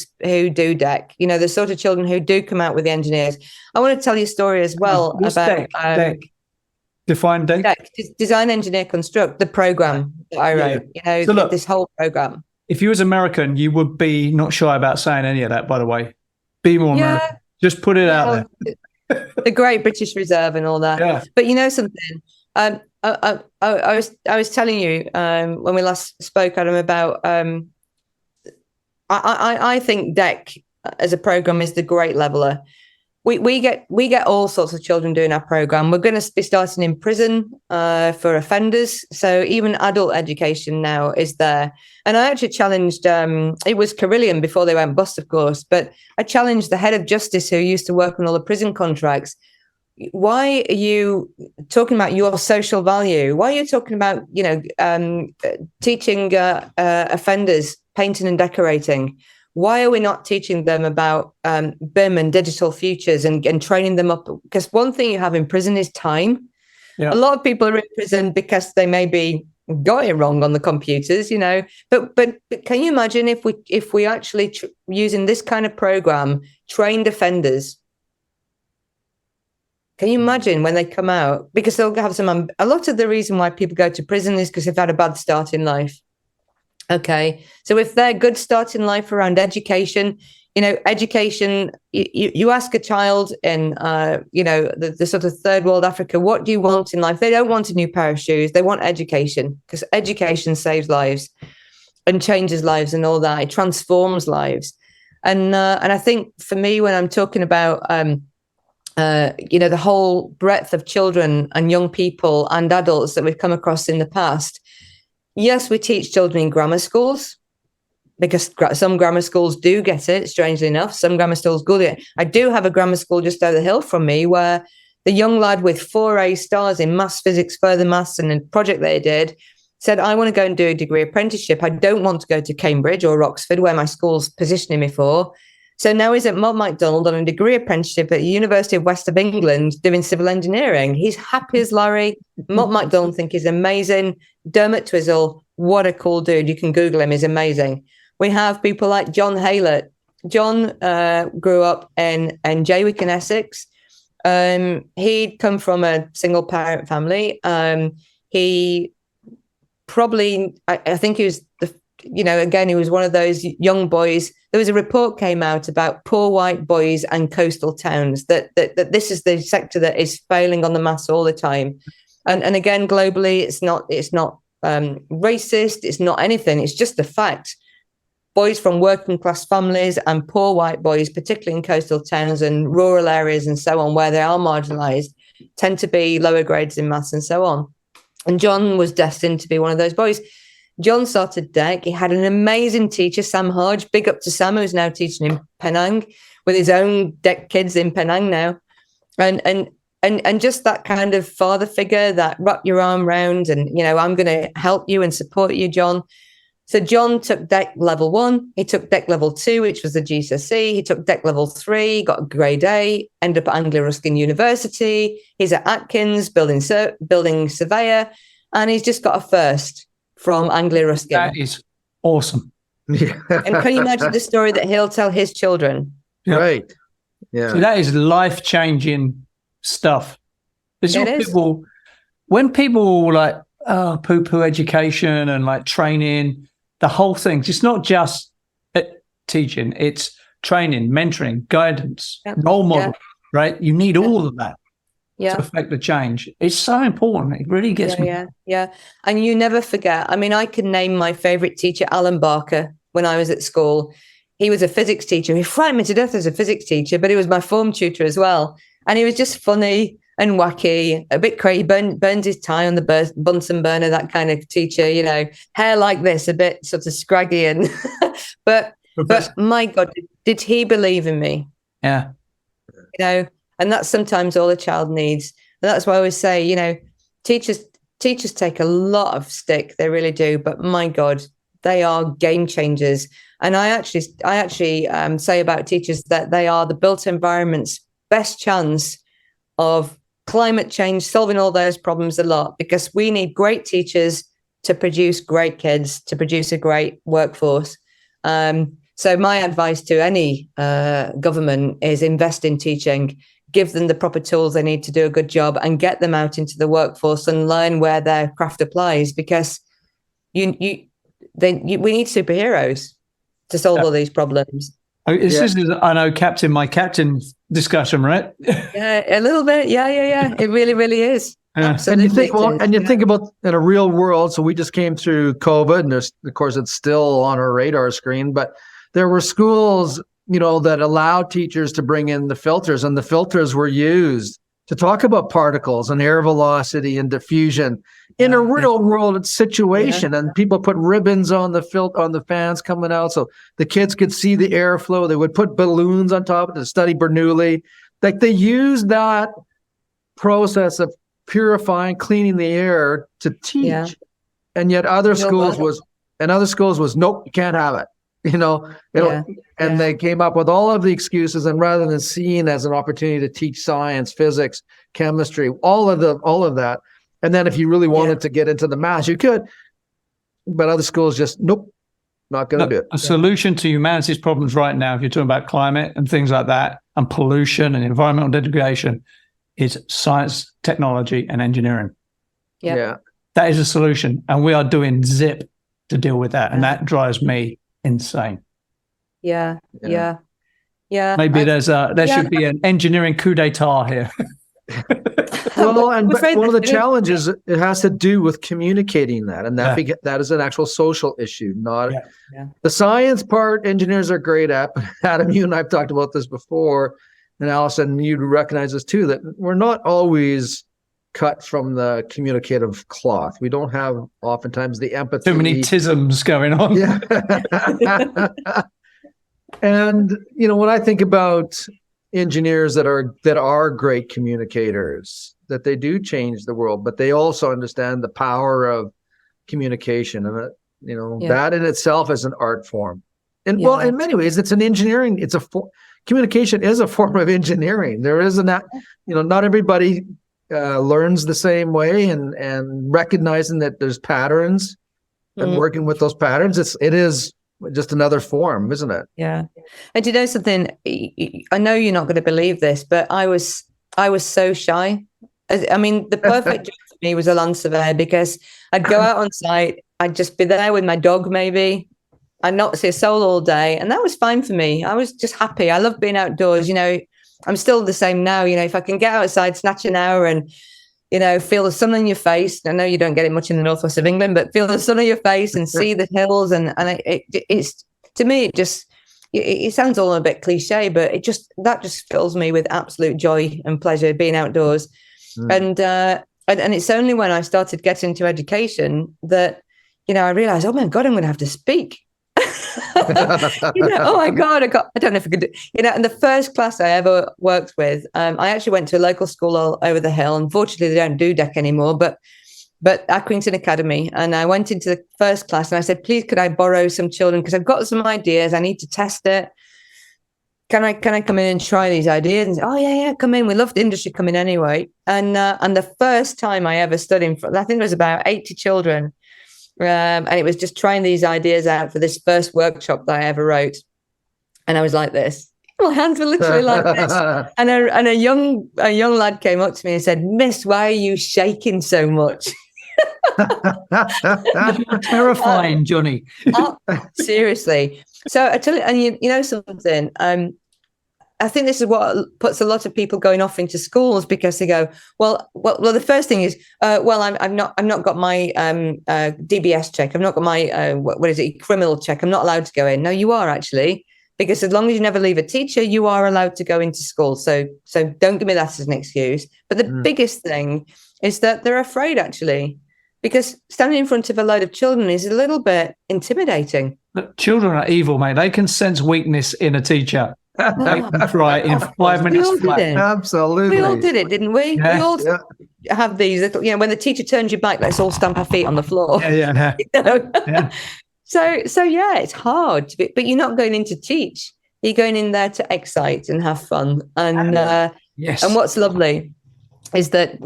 do DEC. You know, the sort of children who do come out with the engineers. I want to tell you a story as well about DEC. Define DEC. DEC, Design, Engineer, Construct, the program that I wrote. Yeah. You know, so look, this whole program. If you was American, you would be not shy about saying any of that, by the way. Be more American. Just put it out there. The Great British Reserve and all that. Yeah. But you know something? I was telling you when we last spoke, Adam, about I think DEC as a program is the great leveler. we get all sorts of children doing our program. We're going to be starting in prison for offenders, so even adult education now is there. And I actually challenged, it was Carillion before they went bust, of course, but I challenged the head of justice who used to work on all the prison contracts. Why are you talking about your social value? Why are you talking about, teaching offenders painting and decorating? Why are we not teaching them about BIM and digital futures and training them up? Because one thing you have in prison is time. Yeah. A lot of people are in prison because they maybe got it wrong on the computers, But can you imagine if we actually using this kind of program trained offenders? Can you imagine when they come out? Because they'll have a lot of the reason why people go to prison is because they've had a bad start in life. Okay, so if they're good start in life around education, education, you ask a child in, the sort of third world Africa, what do you want in life? They don't want a new pair of shoes. They want education, because education saves lives and changes lives and all that. It transforms lives. And I think for me, when I'm talking about, the whole breadth of children and young people and adults that we've come across in the past, yes, we teach children in grammar schools, because some grammar schools do get it, strangely enough. Some grammar schools get it. I do have a grammar school just over the hill from me where the young lad with 4 A stars in maths, physics, further maths, and a project they did said, I want to go and do a degree apprenticeship. I don't want to go to Cambridge or Oxford, where my school's positioning me for. So now he's at Mott MacDonald on a degree apprenticeship at the University of West of England doing civil engineering. He's happy as Larry. Mott MacDonald think he's amazing. Dermot Twizzle, what a cool dude. You can Google him. He's amazing. We have people like John Haylett. John grew up in Jaywick in Essex. He'd come from a single parent family. He probably, I think he was again, he was one of those young boys. There was a report came out about poor white boys and coastal towns, that this is the sector that is failing on the maths all the time. And again, globally, it's not racist. It's not anything. It's just the fact. Boys from working class families and poor white boys, particularly in coastal towns and rural areas and so on, where they are marginalised, tend to be lower grades in maths and so on. And John was destined to be one of those boys. John started DEC. He had an amazing teacher, Sam Hodge. Big up to Sam, who's now teaching in Penang with his own DEC kids in Penang now. And just that kind of father figure that wrap your arm around and, I'm going to help you and support you, John. So John took DEC level 1. He took DEC level 2, which was the GCSE. He took DEC level 3, got a grade A, ended up at Anglia Ruskin University. He's at Atkins, building surveyor, and he's just got a first from Anglia Ruskin. That is awesome. Yeah. And can you imagine the story that he'll tell his children? Yeah. Right. Yeah. So that is life-changing stuff. When people like poo-poo education and like training, the whole thing, it's not just teaching, it's training, mentoring, guidance, role model, right? You need all of that to affect the change. It's so important. It really gets me. Yeah. And you never forget. I mean, I can name my favorite teacher, Alan Barker, when I was at school. He was a physics teacher. He frightened me to death as a physics teacher, but he was my form tutor as well. And he was just funny and wacky, a bit crazy, burns his tie on the Bunsen burner, that kind of teacher, hair like this, a bit sort of scraggy. And but my God, did he believe in me? Yeah. And that's sometimes all a child needs. And that's why I always say, teachers take a lot of stick. They really do. But my God, they are game changers. And I actually say about teachers that they are the built environment's best chance of climate change, solving all those problems a lot, because we need great teachers to produce great kids, to produce a great workforce. So my advice to any government is invest in teaching, give them the proper tools they need to do a good job, and get them out into the workforce and learn where their craft applies, because we need superheroes to solve all these problems. This is, I know, my captain discussion, right? Yeah, a little bit. Yeah. It really, really is. Absolutely. And you think about in a real world. So we just came through COVID, and of course, it's still on our radar screen. But there were schools that allowed teachers to bring in the filters, and the filters were used to talk about particles and air velocity and diffusion in a real world situation. And people put ribbons on the fans coming out so the kids could see the airflow. They would put balloons on top to study Bernoulli. Like, they used that process of purifying, cleaning the air to teach. Yeah. And yet other schools was nope, you can't have it. They came up with all of the excuses, and rather than seeing as an opportunity to teach science, physics, chemistry, all of that. And then if you really wanted to get into the math, you could, but other schools just, nope, not going to do it. A solution to humanity's problems right now, if you're talking about climate and things like that, and pollution and environmental degradation, is science, technology, and engineering. Yeah. That is a solution. And we are doing zip to deal with that. And that drives me insane. Yeah. Maybe there should be an engineering coup d'etat here. Well, and one of the challenges, it has to do with communicating that, and that is an actual social issue, not the science part. Engineers are great at. Adam, you and I've talked about this before, and Alison, you recognize this too, that we're not always cut from the communicative cloth. We don't have oftentimes the empathy. Too many tisms going on. Yeah. And when I think about engineers that are great communicators, that they do change the world, but they also understand the power of communication, and that in itself is an art form. And well, in many ways, it's an engineering. Communication is a form of engineering. There isn't that, not everybody learns the same way, and recognizing that there's patterns and working with those patterns. It is just another form, isn't it? Yeah. And do you know something? I know you're not going to believe this, but I was so shy. I mean, the perfect job for me was a land surveyor, because I'd go out on site, I'd just be there with my dog maybe, I'd not see a soul all day, and that was fine for me. I was just happy. I love being outdoors. I'm still the same now. If I can get outside, snatch an hour, and feel the sun on your face. I know you don't get it much in the northwest of England, but feel the sun on your face and see the hills, and it's, to me, it sounds all a bit cliche, but that just fills me with absolute joy and pleasure, being outdoors. And it's only when I started getting into education that I realized, oh my God, I'm going to have to speak. Oh my God, I don't know if I could do, and the first class I ever worked with, I actually went to a local school all over the hill. Unfortunately, they don't do deck anymore, but Accrington Academy. And I went into the first class and I said, please, could I borrow some children? Because I've got some ideas. I need to test it. Can I come in and try these ideas? And say, oh yeah, come in. We love the industry coming anyway. And the first time I ever stood in front, I think there was about 80 children. And it was just trying these ideas out for this first workshop that I ever wrote. And I was like this. My hands were literally like this. And a young lad came up to me and said, Miss, why are you shaking so much? You're terrifying, Johnny. Seriously. So I tell you, and you know something, I think this is what puts a lot of people going off into schools, because they go, well, the first thing is, I've not got my DBS check. I've not got my, criminal check. I'm not allowed to go in. No, you are actually, because as long as you never leave a teacher, you are allowed to go into school. So don't give me that as an excuse. But the biggest thing is that they're afraid, actually, because standing in front of a load of children is a little bit intimidating. Look, children are evil, mate. They can sense weakness in a teacher. Right, in 5 minutes flat. Absolutely. We all did it, didn't we? Yeah. We all have these little, when the teacher turns you back, let's all stamp our feet on the floor. Yeah. Yeah. So yeah, it's hard, but you're not going in to teach. You're going in there to excite and have fun. And yes. And what's lovely is that,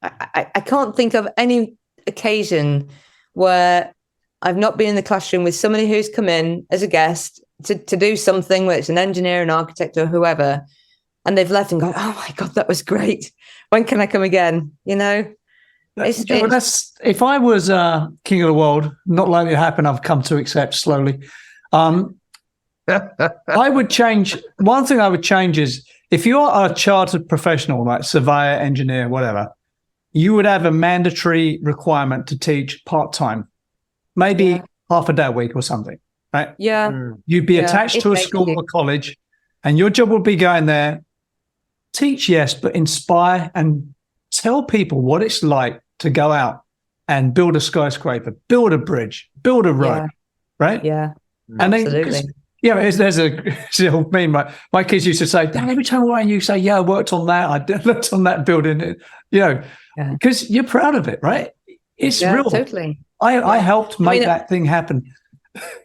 I can't think of any occasion where I've not been in the classroom with somebody who's come in as a guest to do something, whether it's an engineer, an architect, or whoever, and they've left and gone, oh my God, that was great. When can I come again? If I was king of the world, not likely to happen, I've come to accept slowly. I would change. One thing I would change is, if you're a chartered professional, like surveyor, engineer, whatever, you would have a mandatory requirement to teach part-time, maybe half a day a week or something. right? Yeah. You'd be Yeah, attached to a school or college, and your job would be going there, teach, yes, but inspire and tell people what it's like to go out and build a skyscraper, build a bridge, build a road, right? Yeah, And absolutely. there's a old meme. My kids used to say, "Dad, every time you say, yeah, I worked on that, I worked on that building," because you're proud of it, right? It's real. Totally. I helped make that thing happen.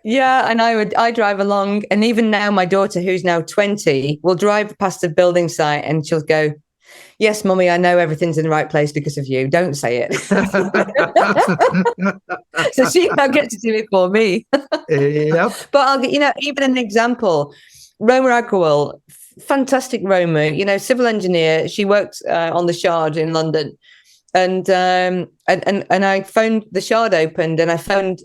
Yeah, and I drive along, and even now my daughter, who's now 20, will drive past a building site and she'll go, "Yes, Mummy, I know everything's in the right place because of you. Don't say it." So she now gets to do it for me. Yep. But I'll get, even an example. Roma Agrawal, fantastic Roma, civil engineer. She worked on the Shard in London. And I phoned, the Shard opened, and I phoned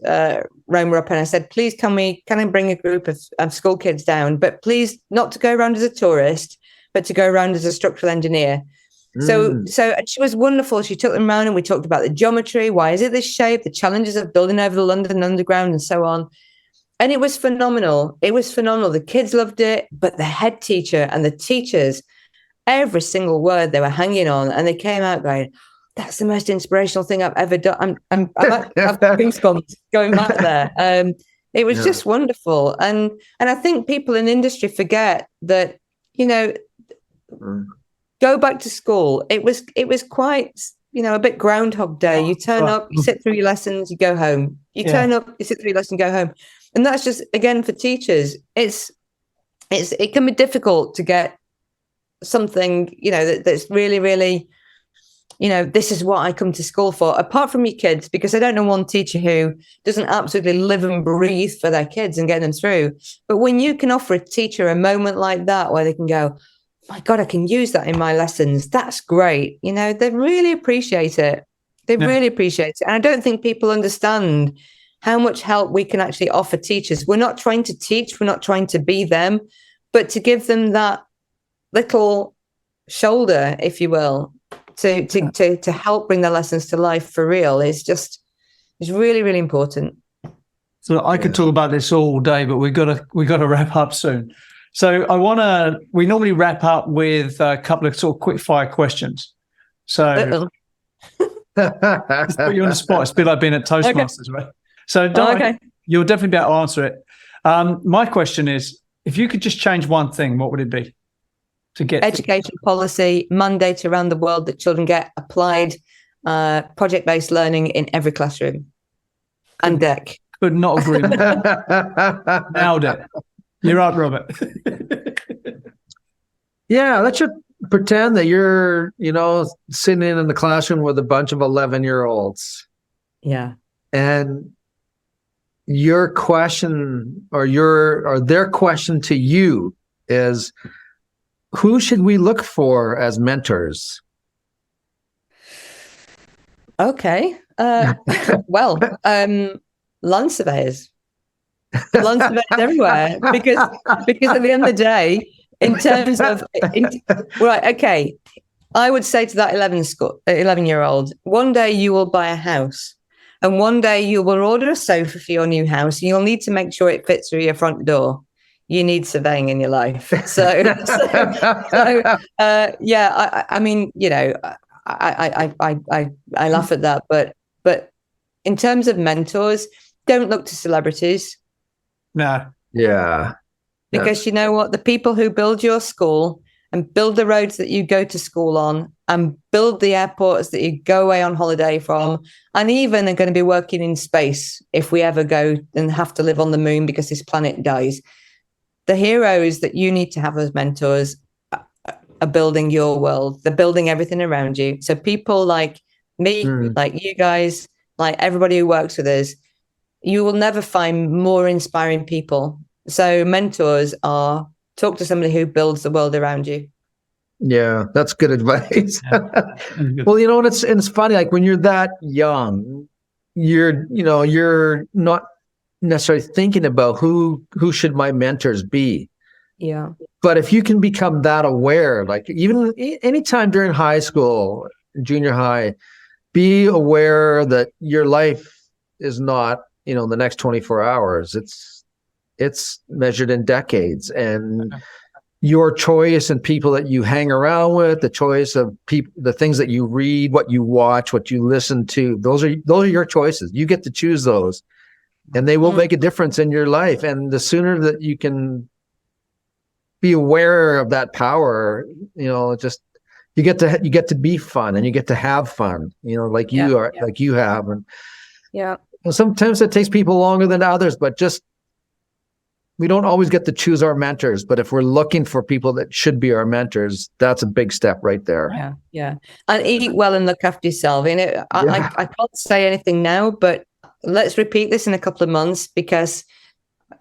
Roma up and I said, "Please, can I bring a group of school kids down, but please not to go around as a tourist, but to go around as a structural engineer." So she was wonderful. She took them around and we talked about the geometry. Why is it this shape? The challenges of building over the London Underground and so on. And it was phenomenal. It was phenomenal. The kids loved it, but the head teacher and the teachers, every single word they were hanging on, and they came out going, "That's the most inspirational thing I've ever done." I've goosebumps going back there. It was just wonderful. And I think people in industry forget that, go back to school. It was quite, a bit Groundhog Day. You turn up, you sit through your lessons, you go home. You turn up, you sit through your lesson, go home. And that's just, again, for teachers, it can be difficult to get something, that's really, really, this is what I come to school for, apart from your kids, because I don't know one teacher who doesn't absolutely live and breathe for their kids and get them through. But when you can offer a teacher a moment like that where they can go, "My God, I can use that in my lessons. That's great." They really appreciate it. They really appreciate it. And I don't think people understand how much help we can actually offer teachers. We're not trying to teach. We're not trying to be them, but to give them that little shoulder, if you will, to help bring their lessons to life for real is really, really important. So I could talk about this all day, but we got to wrap up soon. So we normally wrap up with a couple of sort of quick fire questions. So let's put you on the spot. It's a bit like being at Toastmasters, right? So you'll definitely be able to answer it. My question is, if you could just change one thing, what would it be? To get education policy, mandate around the world that children get applied project-based learning in every classroom and deck. Could not agree more. Nailed it. You're up, Robert. Yeah, let's just pretend that you're, sitting in the classroom with a bunch of 11-year-olds. Yeah. And your question or their question to you is, who should we look for as mentors? Okay. Well, land surveyors. Land surveyors everywhere, because at the end of the day, in terms of right, okay, I would say to that 11-year-old, one day you will buy a house, and one day you will order a sofa for your new house, and you'll need to make sure it fits through your front door. You need surveying in your life. I mean, I laugh at that, but in terms of mentors, don't look to celebrities. No. Yeah. Because you know what? The people who build your school and build the roads that you go to school on and build the airports that you go away on holiday from, and even are going to be working in space if we ever go and have to live on the moon because this planet dies. The heroes that you need to have as mentors are building your world. They're building everything around you. So people like me, like you guys, like everybody who works with us, you will never find more inspiring people. So mentors are, talk to somebody who builds the world around you. Yeah, that's good advice. Well, and it's funny, like when you're that young, you're not necessarily thinking about who should my mentors be. Yeah. But if you can become that aware, like even anytime during high school, junior high, be aware that your life is not, the next 24 hours. it's measured in decades. And your choice and people that you hang around with, the choice of people, the things that you read, what you watch, what you listen to, those are your choices. You get to choose those, and they will make a difference in your life. And the sooner that you can be aware of that power, just you get to be fun, and you get to have fun, like you are, like you have. And sometimes it takes people longer than others, but just, we don't always get to choose our mentors, but if we're looking for people that should be our mentors, that's a big step right there. Yeah. And eat well and look after yourself. I can't say anything now, but let's repeat this in a couple of months, because,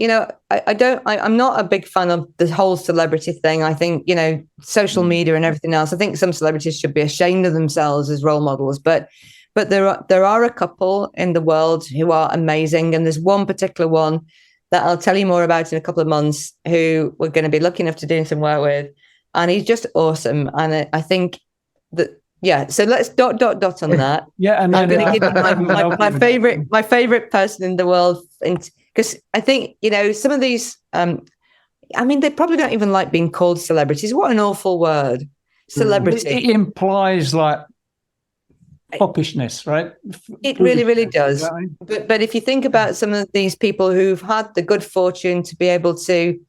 I'm not a big fan of the whole celebrity thing. I think, social media and everything else, I think some celebrities should be ashamed of themselves as role models, but there are a couple in the world who are amazing. And there's one particular one that I'll tell you more about in a couple of months, who we're going to be lucky enough to doing some work with. And he's just awesome. And I think that, so let's dot on that. And I'm going to give you my favorite person in the world. Because I think, some of these, they probably don't even like being called celebrities. What an awful word. Celebrity. It implies like foppishness, right? It really, really does. But if you think about some of these people who've had the good fortune to be able to,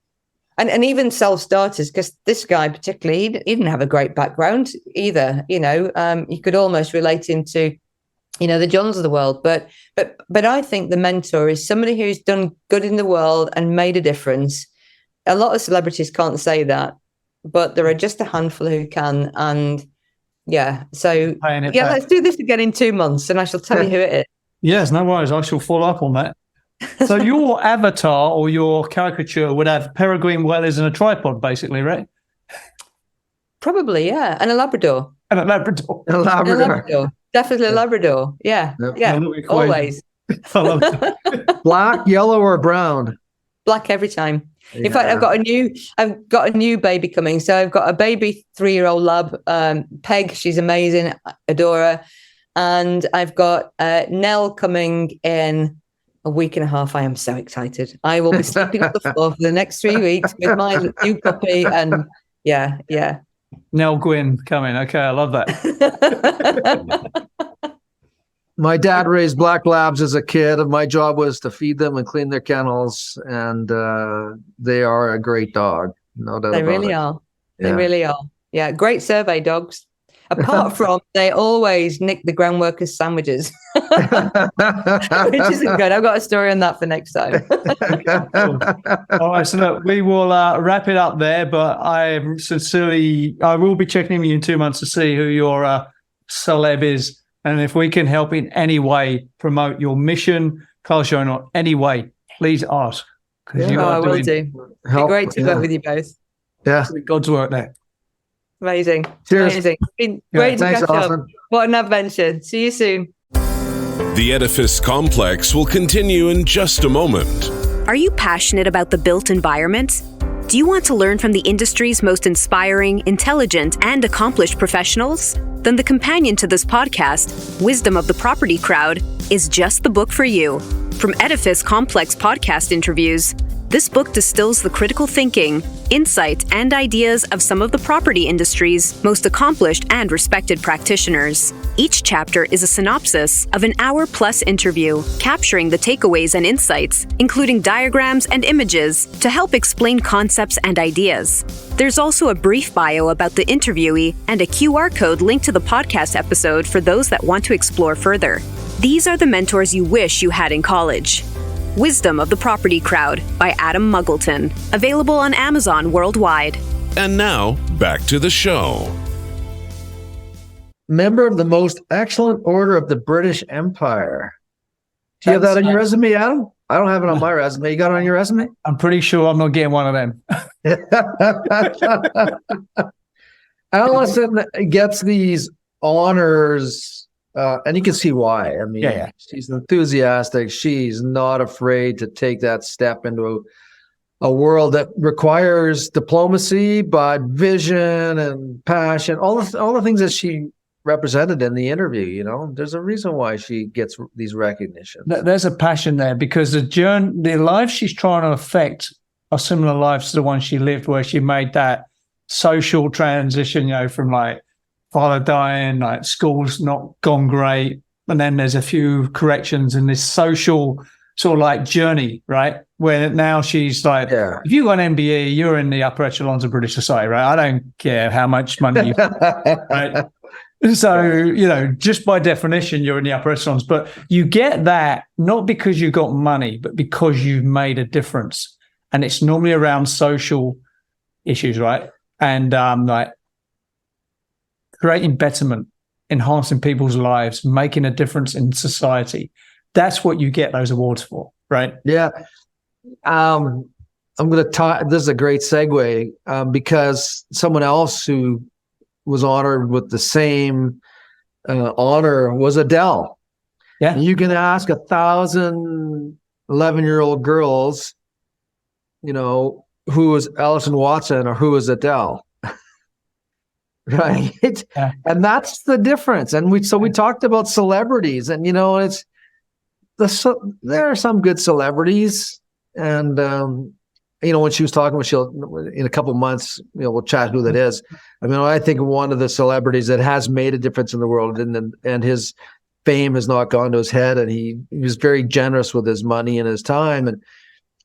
and even self-starters, because this guy particularly, he didn't have a great background either. You could almost relate him to, the Johns of the world. But I think the mentor is somebody who's done good in the world and made a difference. A lot of celebrities can't say that, but there are just a handful who can. And let's do this again in 2 months, and I shall tell you who it is. Yes, no worries. I shall follow up on that. So your avatar or your caricature would have peregrine whalers and a tripod, basically, right? Probably, yeah. And a Labrador. And a Labrador. Definitely a Labrador. Yeah. Yep. Yeah. Always. I love it. Black, yellow, or brown? Black every time. In fact, I've got a new baby coming. So I've got a baby 3-year-old lab, Peg. She's amazing. Adore her. And I've got Nell coming in a week and a half. I am so excited. I will be sleeping on the floor for the next 3 weeks with my new puppy. And yeah. Nell Gwynn coming. Okay, I love that. My dad raised black labs as a kid, and my job was to feed them and clean their kennels, and they are a great dog. No doubt about it. They really are. They really are. Yeah, great survey dogs. Apart from they always nick the ground workers' sandwiches, which isn't good. I've got a story on that for next time. All right, so look, we will wrap it up there, but I will be checking in with you in 2 months to see who your celeb is. And if we can help in any way promote your mission, culture, in any way, please ask. I will do. Help, great to work with you both. Yeah. God's work there. Amazing. Cheers. Amazing. It's been great to catch up. What an adventure. See you soon. The Edifice Complex will continue in just a moment. Are you passionate about the built environment? Do you want to learn from the industry's most inspiring, intelligent, and accomplished professionals? Then the companion to this podcast, Wisdom of the Property Crowd, is just the book for you. From Edifice Complex podcast interviews, this book distills the critical thinking, insight, and ideas of some of the property industry's most accomplished and respected practitioners. Each chapter is a synopsis of an hour-plus interview, capturing the takeaways and insights, including diagrams and images, to help explain concepts and ideas. There's also a brief bio about the interviewee and a QR code linked to the podcast episode for those that want to explore further. These are the mentors you wish you had in college. Wisdom of the Property Crowd by Adam Muggleton. Available on Amazon worldwide. And now, back to the show. Member of the Most Excellent Order of the British Empire. Do you have that on your resume, Adam? I don't have it on my resume. You got it on your resume? I'm pretty sure I'm not getting one of them. Alison gets these honors, and you can see why. I mean, she's enthusiastic. She's not afraid to take that step into a world that requires diplomacy, but vision and passion, all the things that she represented in the interview. You know, there's a reason why she gets these recognitions. There's a passion there because the lives she's trying to affect are similar lives to the one she lived, where she made that social transition, you know, from like father dying, like school's not gone great, and then there's a few corrections in this social sort of like journey, right? Where now she's like, if you got an MBE, you're in the upper echelons of British society, right? I don't care how much money you right? So, you know, just by definition, you're in the upper echelons. But you get that not because you got money, but because you've made a difference. And it's normally around social issues, right? And like creating betterment, enhancing people's lives, making a difference in society. That's what you get those awards for, right? Yeah. I'm going to talk. This is a great segue because someone else who was honored with the same honor was Adele. Yeah. And you can ask 1,000 11-year-old girls, you know, who is Alison Watson or who is Adele. Right. Yeah. And that's the difference. And we talked about celebrities, and, you know, there are some good celebrities. And, you know, when she was talking, in a couple of months, you know, we'll chat who that is. I mean, I think one of the celebrities that has made a difference in the world, and his fame has not gone to his head, and he was very generous with his money and his time.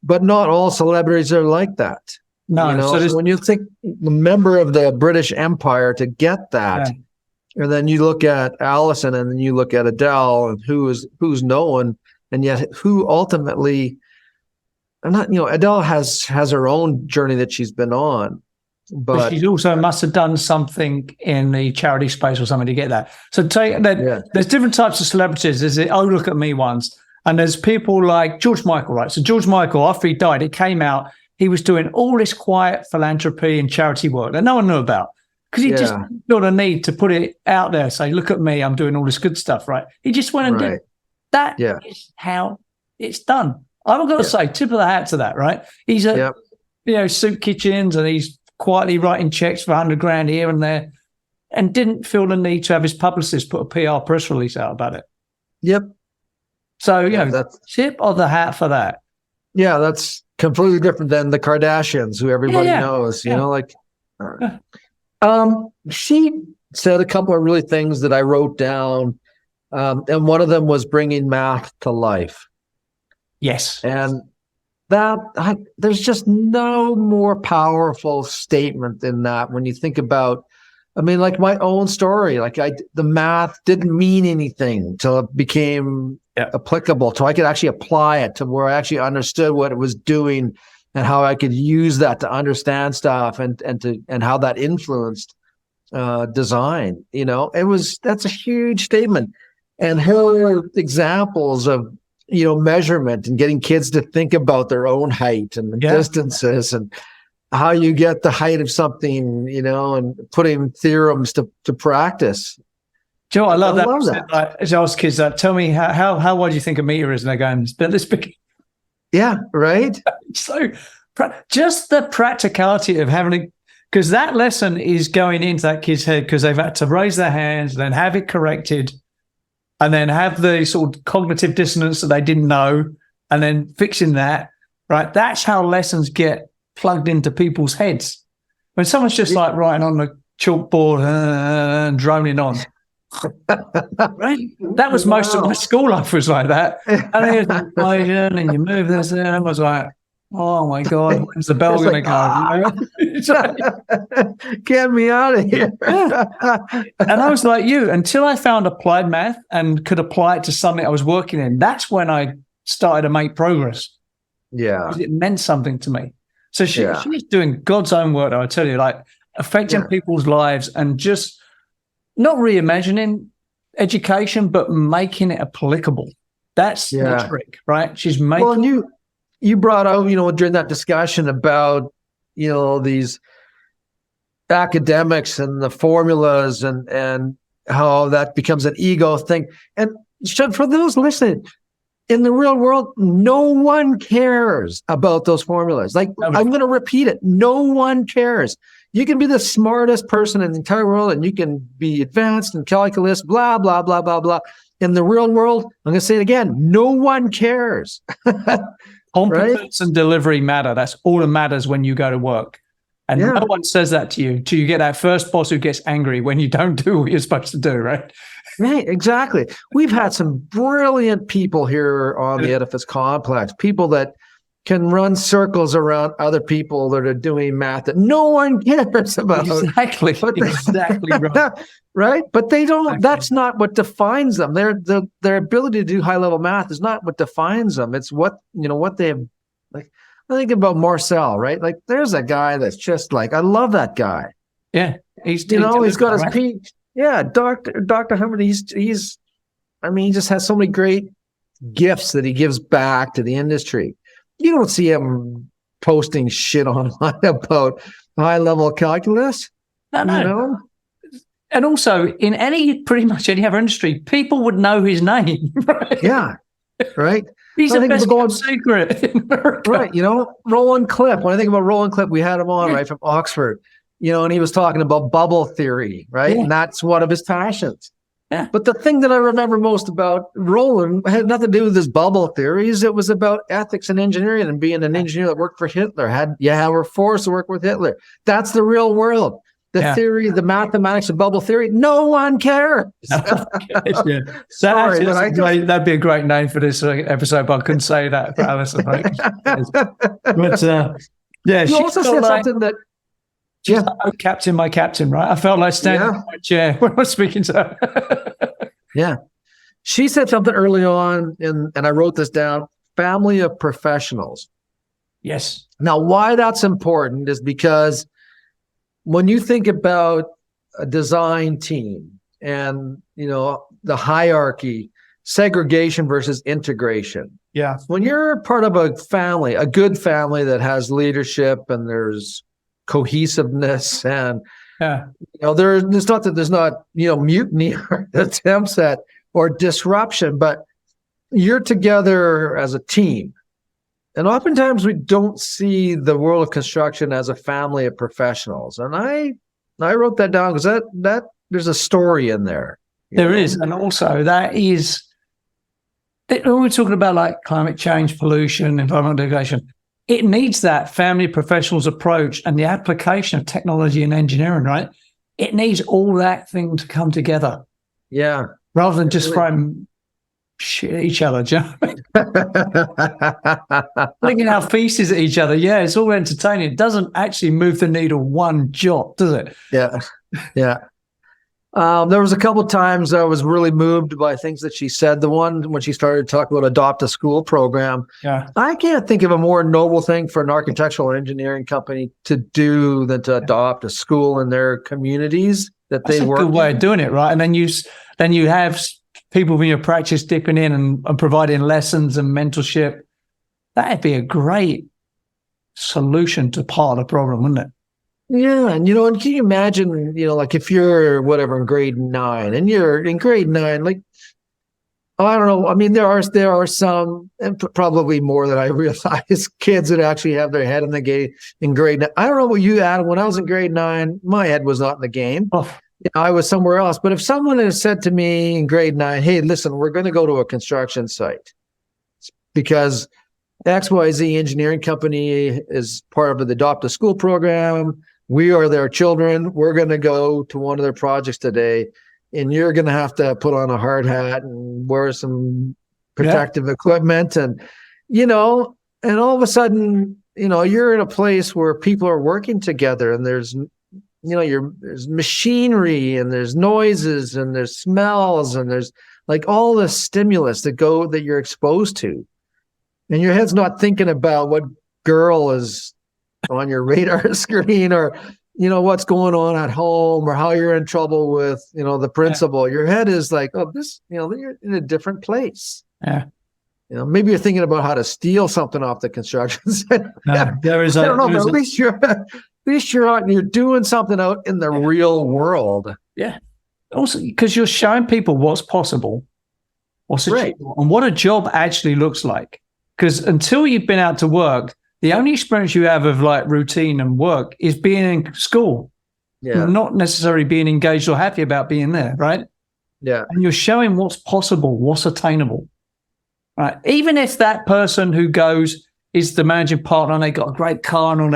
But not all celebrities are like that. No, you know? So when you think the member of the British Empire to get that, and then you look at Alison, and then you look at Adele, and who's known, and yet who ultimately, Adele has her own journey that she's been on, but she also must have done something in the charity space or something to get that. So there's different types of celebrities. There's the "oh, look at me" ones, and there's people like George Michael, right? So George Michael, after he died, it came out he was doing all this quiet philanthropy and charity work that no one knew about because he just felt a need to put it out there, say, "Look at me, I'm doing all this good stuff." Right? He just went and did that. Is how it's done. I've got to say, tip of the hat to that, right? He's at, soup kitchens, and he's quietly writing checks for $100,000 here and there, and didn't feel the need to have his publicist put a PR press release out about it. Yep. So, tip of the hat for that. Yeah, that's completely different than the Kardashians, who everybody knows, you know, like, she said a couple of really things that I wrote down. And one of them was bringing math to life. Yes. And there's just no more powerful statement than that when you think about, I mean, like my own story, like the math didn't mean anything until it became applicable, so I could actually apply it to where I actually understood what it was doing and how I could use that to understand stuff and how that influenced design. You know, that's a huge statement. And her examples of, you know, measurement and getting kids to think about their own height and the distances and how you get the height of something, you know, and putting theorems to practice. Joe, I love that. Like, as I ask kids, tell me how wide do you think a meter is? And they go, it's about this big. Yeah, right. So just the practicality of having because that lesson is going into that kid's head because they've had to raise their hands, then have it corrected, and then have the sort of cognitive dissonance that they didn't know, and then fixing that, right? That's how lessons get plugged into people's heads. When someone's just like writing on the chalkboard and droning on, right? That was most of my school life was like that. And then and you move this, and I was like, oh my God, when's the bell going to go? Get me out of here. And I was like you, until I found applied math and could apply it to something I was working in, that's when I started to make progress. Yeah. Because it meant something to me. So she's doing God's own work, I tell you, like affecting people's lives and just not reimagining education, but making it applicable. That's the trick, right? She's making... Well, and you brought out, you know, during that discussion about, you know, these academics and the formulas and how that becomes an ego thing. And for those listening, In the real world, no one cares about those formulas. Like, I'm going to repeat it. No one cares. You can be the smartest person in the entire world and you can be advanced in calculus, blah, blah, blah, blah, blah. In the real world, I'm going to say it again. No one cares. Competence and delivery matter. That's all that matters when you go to work. And no one says that to you till you get that first boss who gets angry when you don't do what you're supposed to do, right? Right, exactly. We've had some brilliant people here on the Edifice complex, people that can run circles around other people that are doing math that no one cares about. Exactly. Exactly right. Right? But they don't, that's not what defines them. Their ability to do high level math is not what defines them. It's what they have. Like, I think about Marcel, right? Like, there's a guy that's just like, I love that guy. Yeah. He's got his PhD. Yeah, Dr. Hubbard, he just has so many great gifts that he gives back to the industry. You don't see him posting shit online about high-level calculus. No. And also, in pretty much any other industry, people would know his name. Right? Yeah, right. He's the best kept secret in America. Right, Roland Cliff. When I think about Roland Cliff, we had him on, right, from Oxford. And he was talking about bubble theory, right? Yeah. And that's one of his passions. Yeah. But the thing that I remember most about Roland had nothing to do with his bubble theories. It was about ethics and engineering and being an engineer that worked for Hitler. Were forced to work with Hitler. That's the real world. The theory, the mathematics of bubble theory, no one cares. Sorry, that'd be a great name for this episode, but I couldn't say that for Alison. Right? But you also said something that. Yeah, captain, my captain, right? I felt like standing in my chair when I was speaking to her. Yeah. She said something early on, and I wrote this down, family of professionals. Yes. Now, why that's important is because when you think about a design team and, the hierarchy, segregation versus integration. Yeah. When you're part of a family, a good family that has leadership and there's cohesiveness and there's not mutiny or attempts at or disruption, but you're together as a team. And oftentimes we don't see the world of construction as a family of professionals. And I wrote that down because that there's a story in there. There is, and also that is when we're talking about like climate change, pollution, environmental degradation. It needs that family professionals approach and the application of technology and engineering, right? It needs all that thing to come together. Yeah. Rather than just throwing shit at each other. Do you know what I mean? Flinging our feces at each other. Yeah, it's all entertaining. It doesn't actually move the needle one jot, does it? Yeah. Yeah. There was a couple of times I was really moved by things that she said. The one when she started talking about adopt a school program. Yeah. I can't think of a more noble thing for an architectural engineering company to do than to adopt a school in their communities that they work in. That's a good way of doing it, right? And then you have people from your practice dipping in and providing lessons and mentorship. That'd be a great solution to part of the problem, wouldn't it? Yeah, and and can you imagine, like if you're in grade 9 and you're in grade 9, like I don't know. I mean, there are some, and probably more than I realize, kids that actually have their head in the game in grade 9. I don't know what you, Adam. When I was in grade 9, my head was not in the game. Oh. I was somewhere else. But if someone had said to me in grade 9, "Hey, listen, we're going to go to a construction site because XYZ engineering company is part of the Adopt a School program. We are their children. We're going to go to one of their projects today, and you're going to have to put on a hard hat and wear some protective equipment." And, and all of a sudden, you're in a place where people are working together and there's, there's machinery and there's noises and there's smells and there's like all the stimulus that you're exposed to. And your head's not thinking about what girl is on your radar screen or, what's going on at home or how you're in trouble with, the principal. Your head is like, oh, this, you're in a different place. Yeah. Maybe you're thinking about how to steal something off the construction site. There is I don't know, but at least you're out and you're doing something out in the real world. Yeah. Also, because you're showing people what's possible, or and what a job actually looks like. Because until you've been out to work, the only experience you have of like routine and work is being in school. Yeah. Not necessarily being engaged or happy about being there, right? Yeah. And you're showing what's possible, what's attainable. Right. Even if that person who goes is the managing partner and they got a great car and all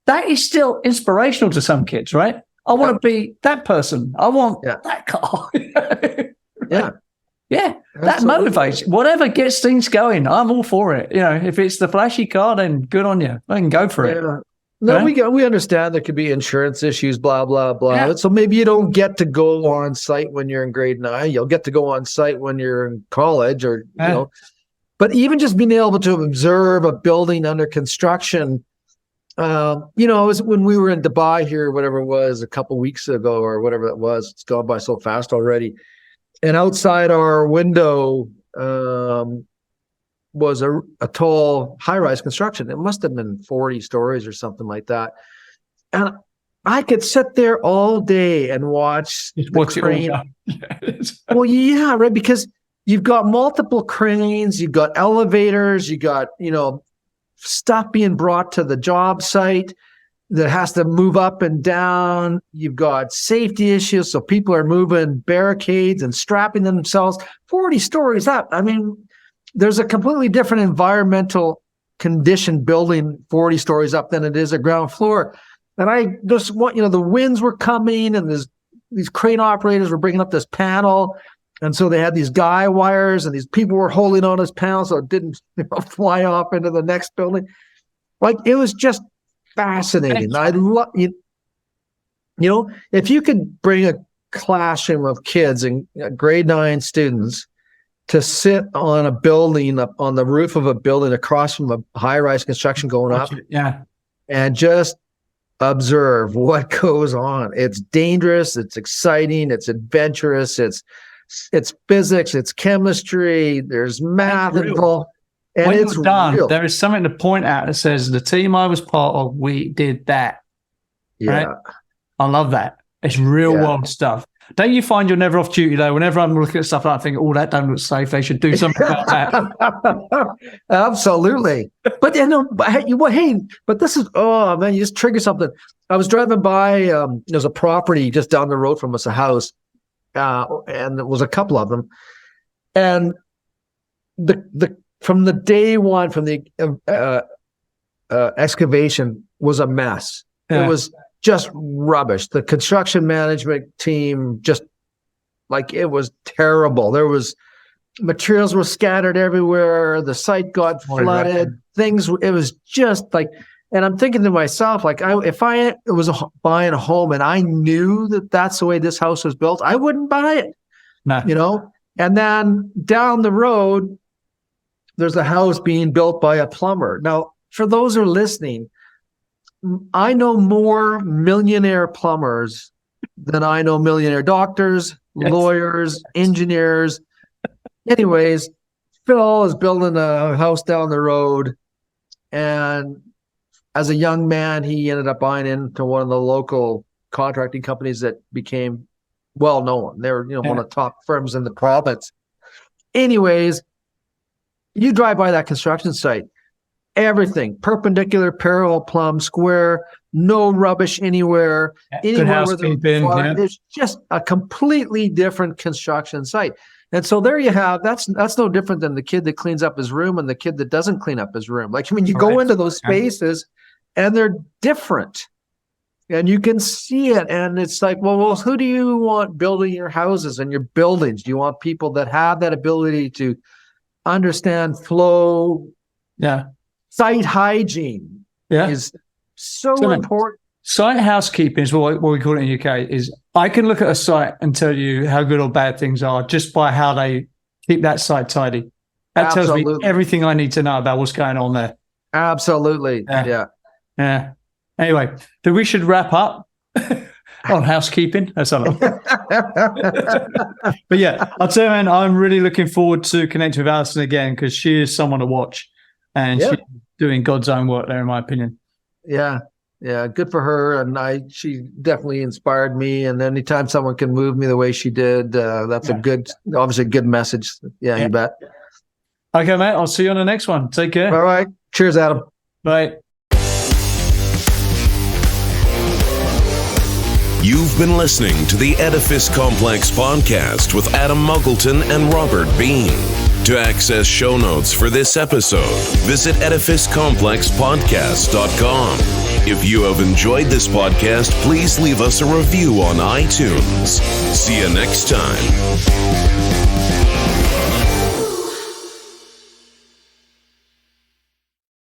that is still inspirational to some kids, right? I want to be that person. I want that car. Yeah. Yeah. That motivates. Whatever gets things going, I'm all for it. You know, if it's the flashy car, then good on you. I can go for it. No, we understand there could be insurance issues, blah, blah, blah. Yeah. So maybe you don't get to go on site when you're in grade 9. You'll get to go on site when you're in college or, you know. But even just being able to observe a building under construction, you know, it was when we were in Dubai here, whatever it was, a couple of weeks ago or whatever it was. It's gone by so fast already. And outside our window was a tall high-rise construction. It must have been 40 stories or something like that. And I could sit there all day and watch the crane. Well, yeah, right, because you've got multiple cranes, you've got elevators, you got, you know, stuff being brought to the job site that has to move up and down. You've got safety issues, so people are moving barricades and strapping themselves 40 stories up. I mean, there's a completely different environmental condition building 40 stories up than it is a ground floor. And I just want, you know, the winds were coming and these crane operators were bringing up this panel. And so they had these guy wires and these people were holding on this panel so it didn't, you know, fly off into the next building. Like, it was just fascinating. I love you. You know, if you could bring a classroom of kids and grade 9 students to sit on a building, up on the roof of a building across from a high-rise construction going up, and just observe what goes on. It's dangerous, it's exciting, it's adventurous, it's physics, it's chemistry, there's math involved. And when it's you're done, real. there is something to point out that says the team I was part of, we did that. Yeah. Right? I love that. It's real world stuff. Don't you find you're never off duty though? Whenever I'm looking at stuff like that, I think, oh, that don't look safe. They should do something about that. Absolutely. But you know, but this is, oh man, you just trigger something. I was driving by, there's a property just down the road from us, a house, and there was a couple of them. And from the day one, from the excavation was a mess. Yeah. It was just rubbish. The construction management team just, like, it was terrible. There was materials were scattered everywhere. The site got flooded. It was just like, and I'm thinking to myself, like, if I was buying a home and I knew that that's the way this house was built, I wouldn't buy it. Nah. You know? And then down the road, there's a house being built by a plumber. Now, for those who are listening, I know more millionaire plumbers than I know millionaire doctors, lawyers, engineers. Anyways, Phil is building a house down the road, and as a young man, he ended up buying into one of the local contracting companies that became well known. They're, you know, one of the top firms in the province. Anyways, you drive by that construction site, everything perpendicular, parallel, plumb, square, no rubbish anywhere. Anywhere where it's just a completely different construction site. And so there you have, that's no different than the kid that cleans up his room and the kid that doesn't clean up his room. Like, I mean, you go into those spaces and they're different and you can see it. And it's like, well, who do you want building your houses and your buildings? Do you want people that have that ability to understand flow? Yeah. Site hygiene is so important. Site housekeeping is what we call it in the UK. Is I can look at a site and tell you how good or bad things are just by how they keep that site tidy. That tells me everything I need to know about what's going on there. Absolutely. Yeah. Anyway, then we should wrap up on housekeeping. That's all. But yeah, I'll tell you, man, I'm really looking forward to connecting with Alison again because she is someone to watch. And she's doing God's own work there, in my opinion. Yeah. Yeah, good for her. And she definitely inspired me. And anytime someone can move me the way she did, that's obviously a good message. Yeah, you bet. Okay, mate. I'll see you on the next one. Take care. All right. Cheers, Adam. Bye. You've been listening to the Edifice Complex podcast with Adam Muggleton and Robert Bean. To access show notes for this episode, visit edificecomplexpodcast.com. If you have enjoyed this podcast, please leave us a review on iTunes. See you next time.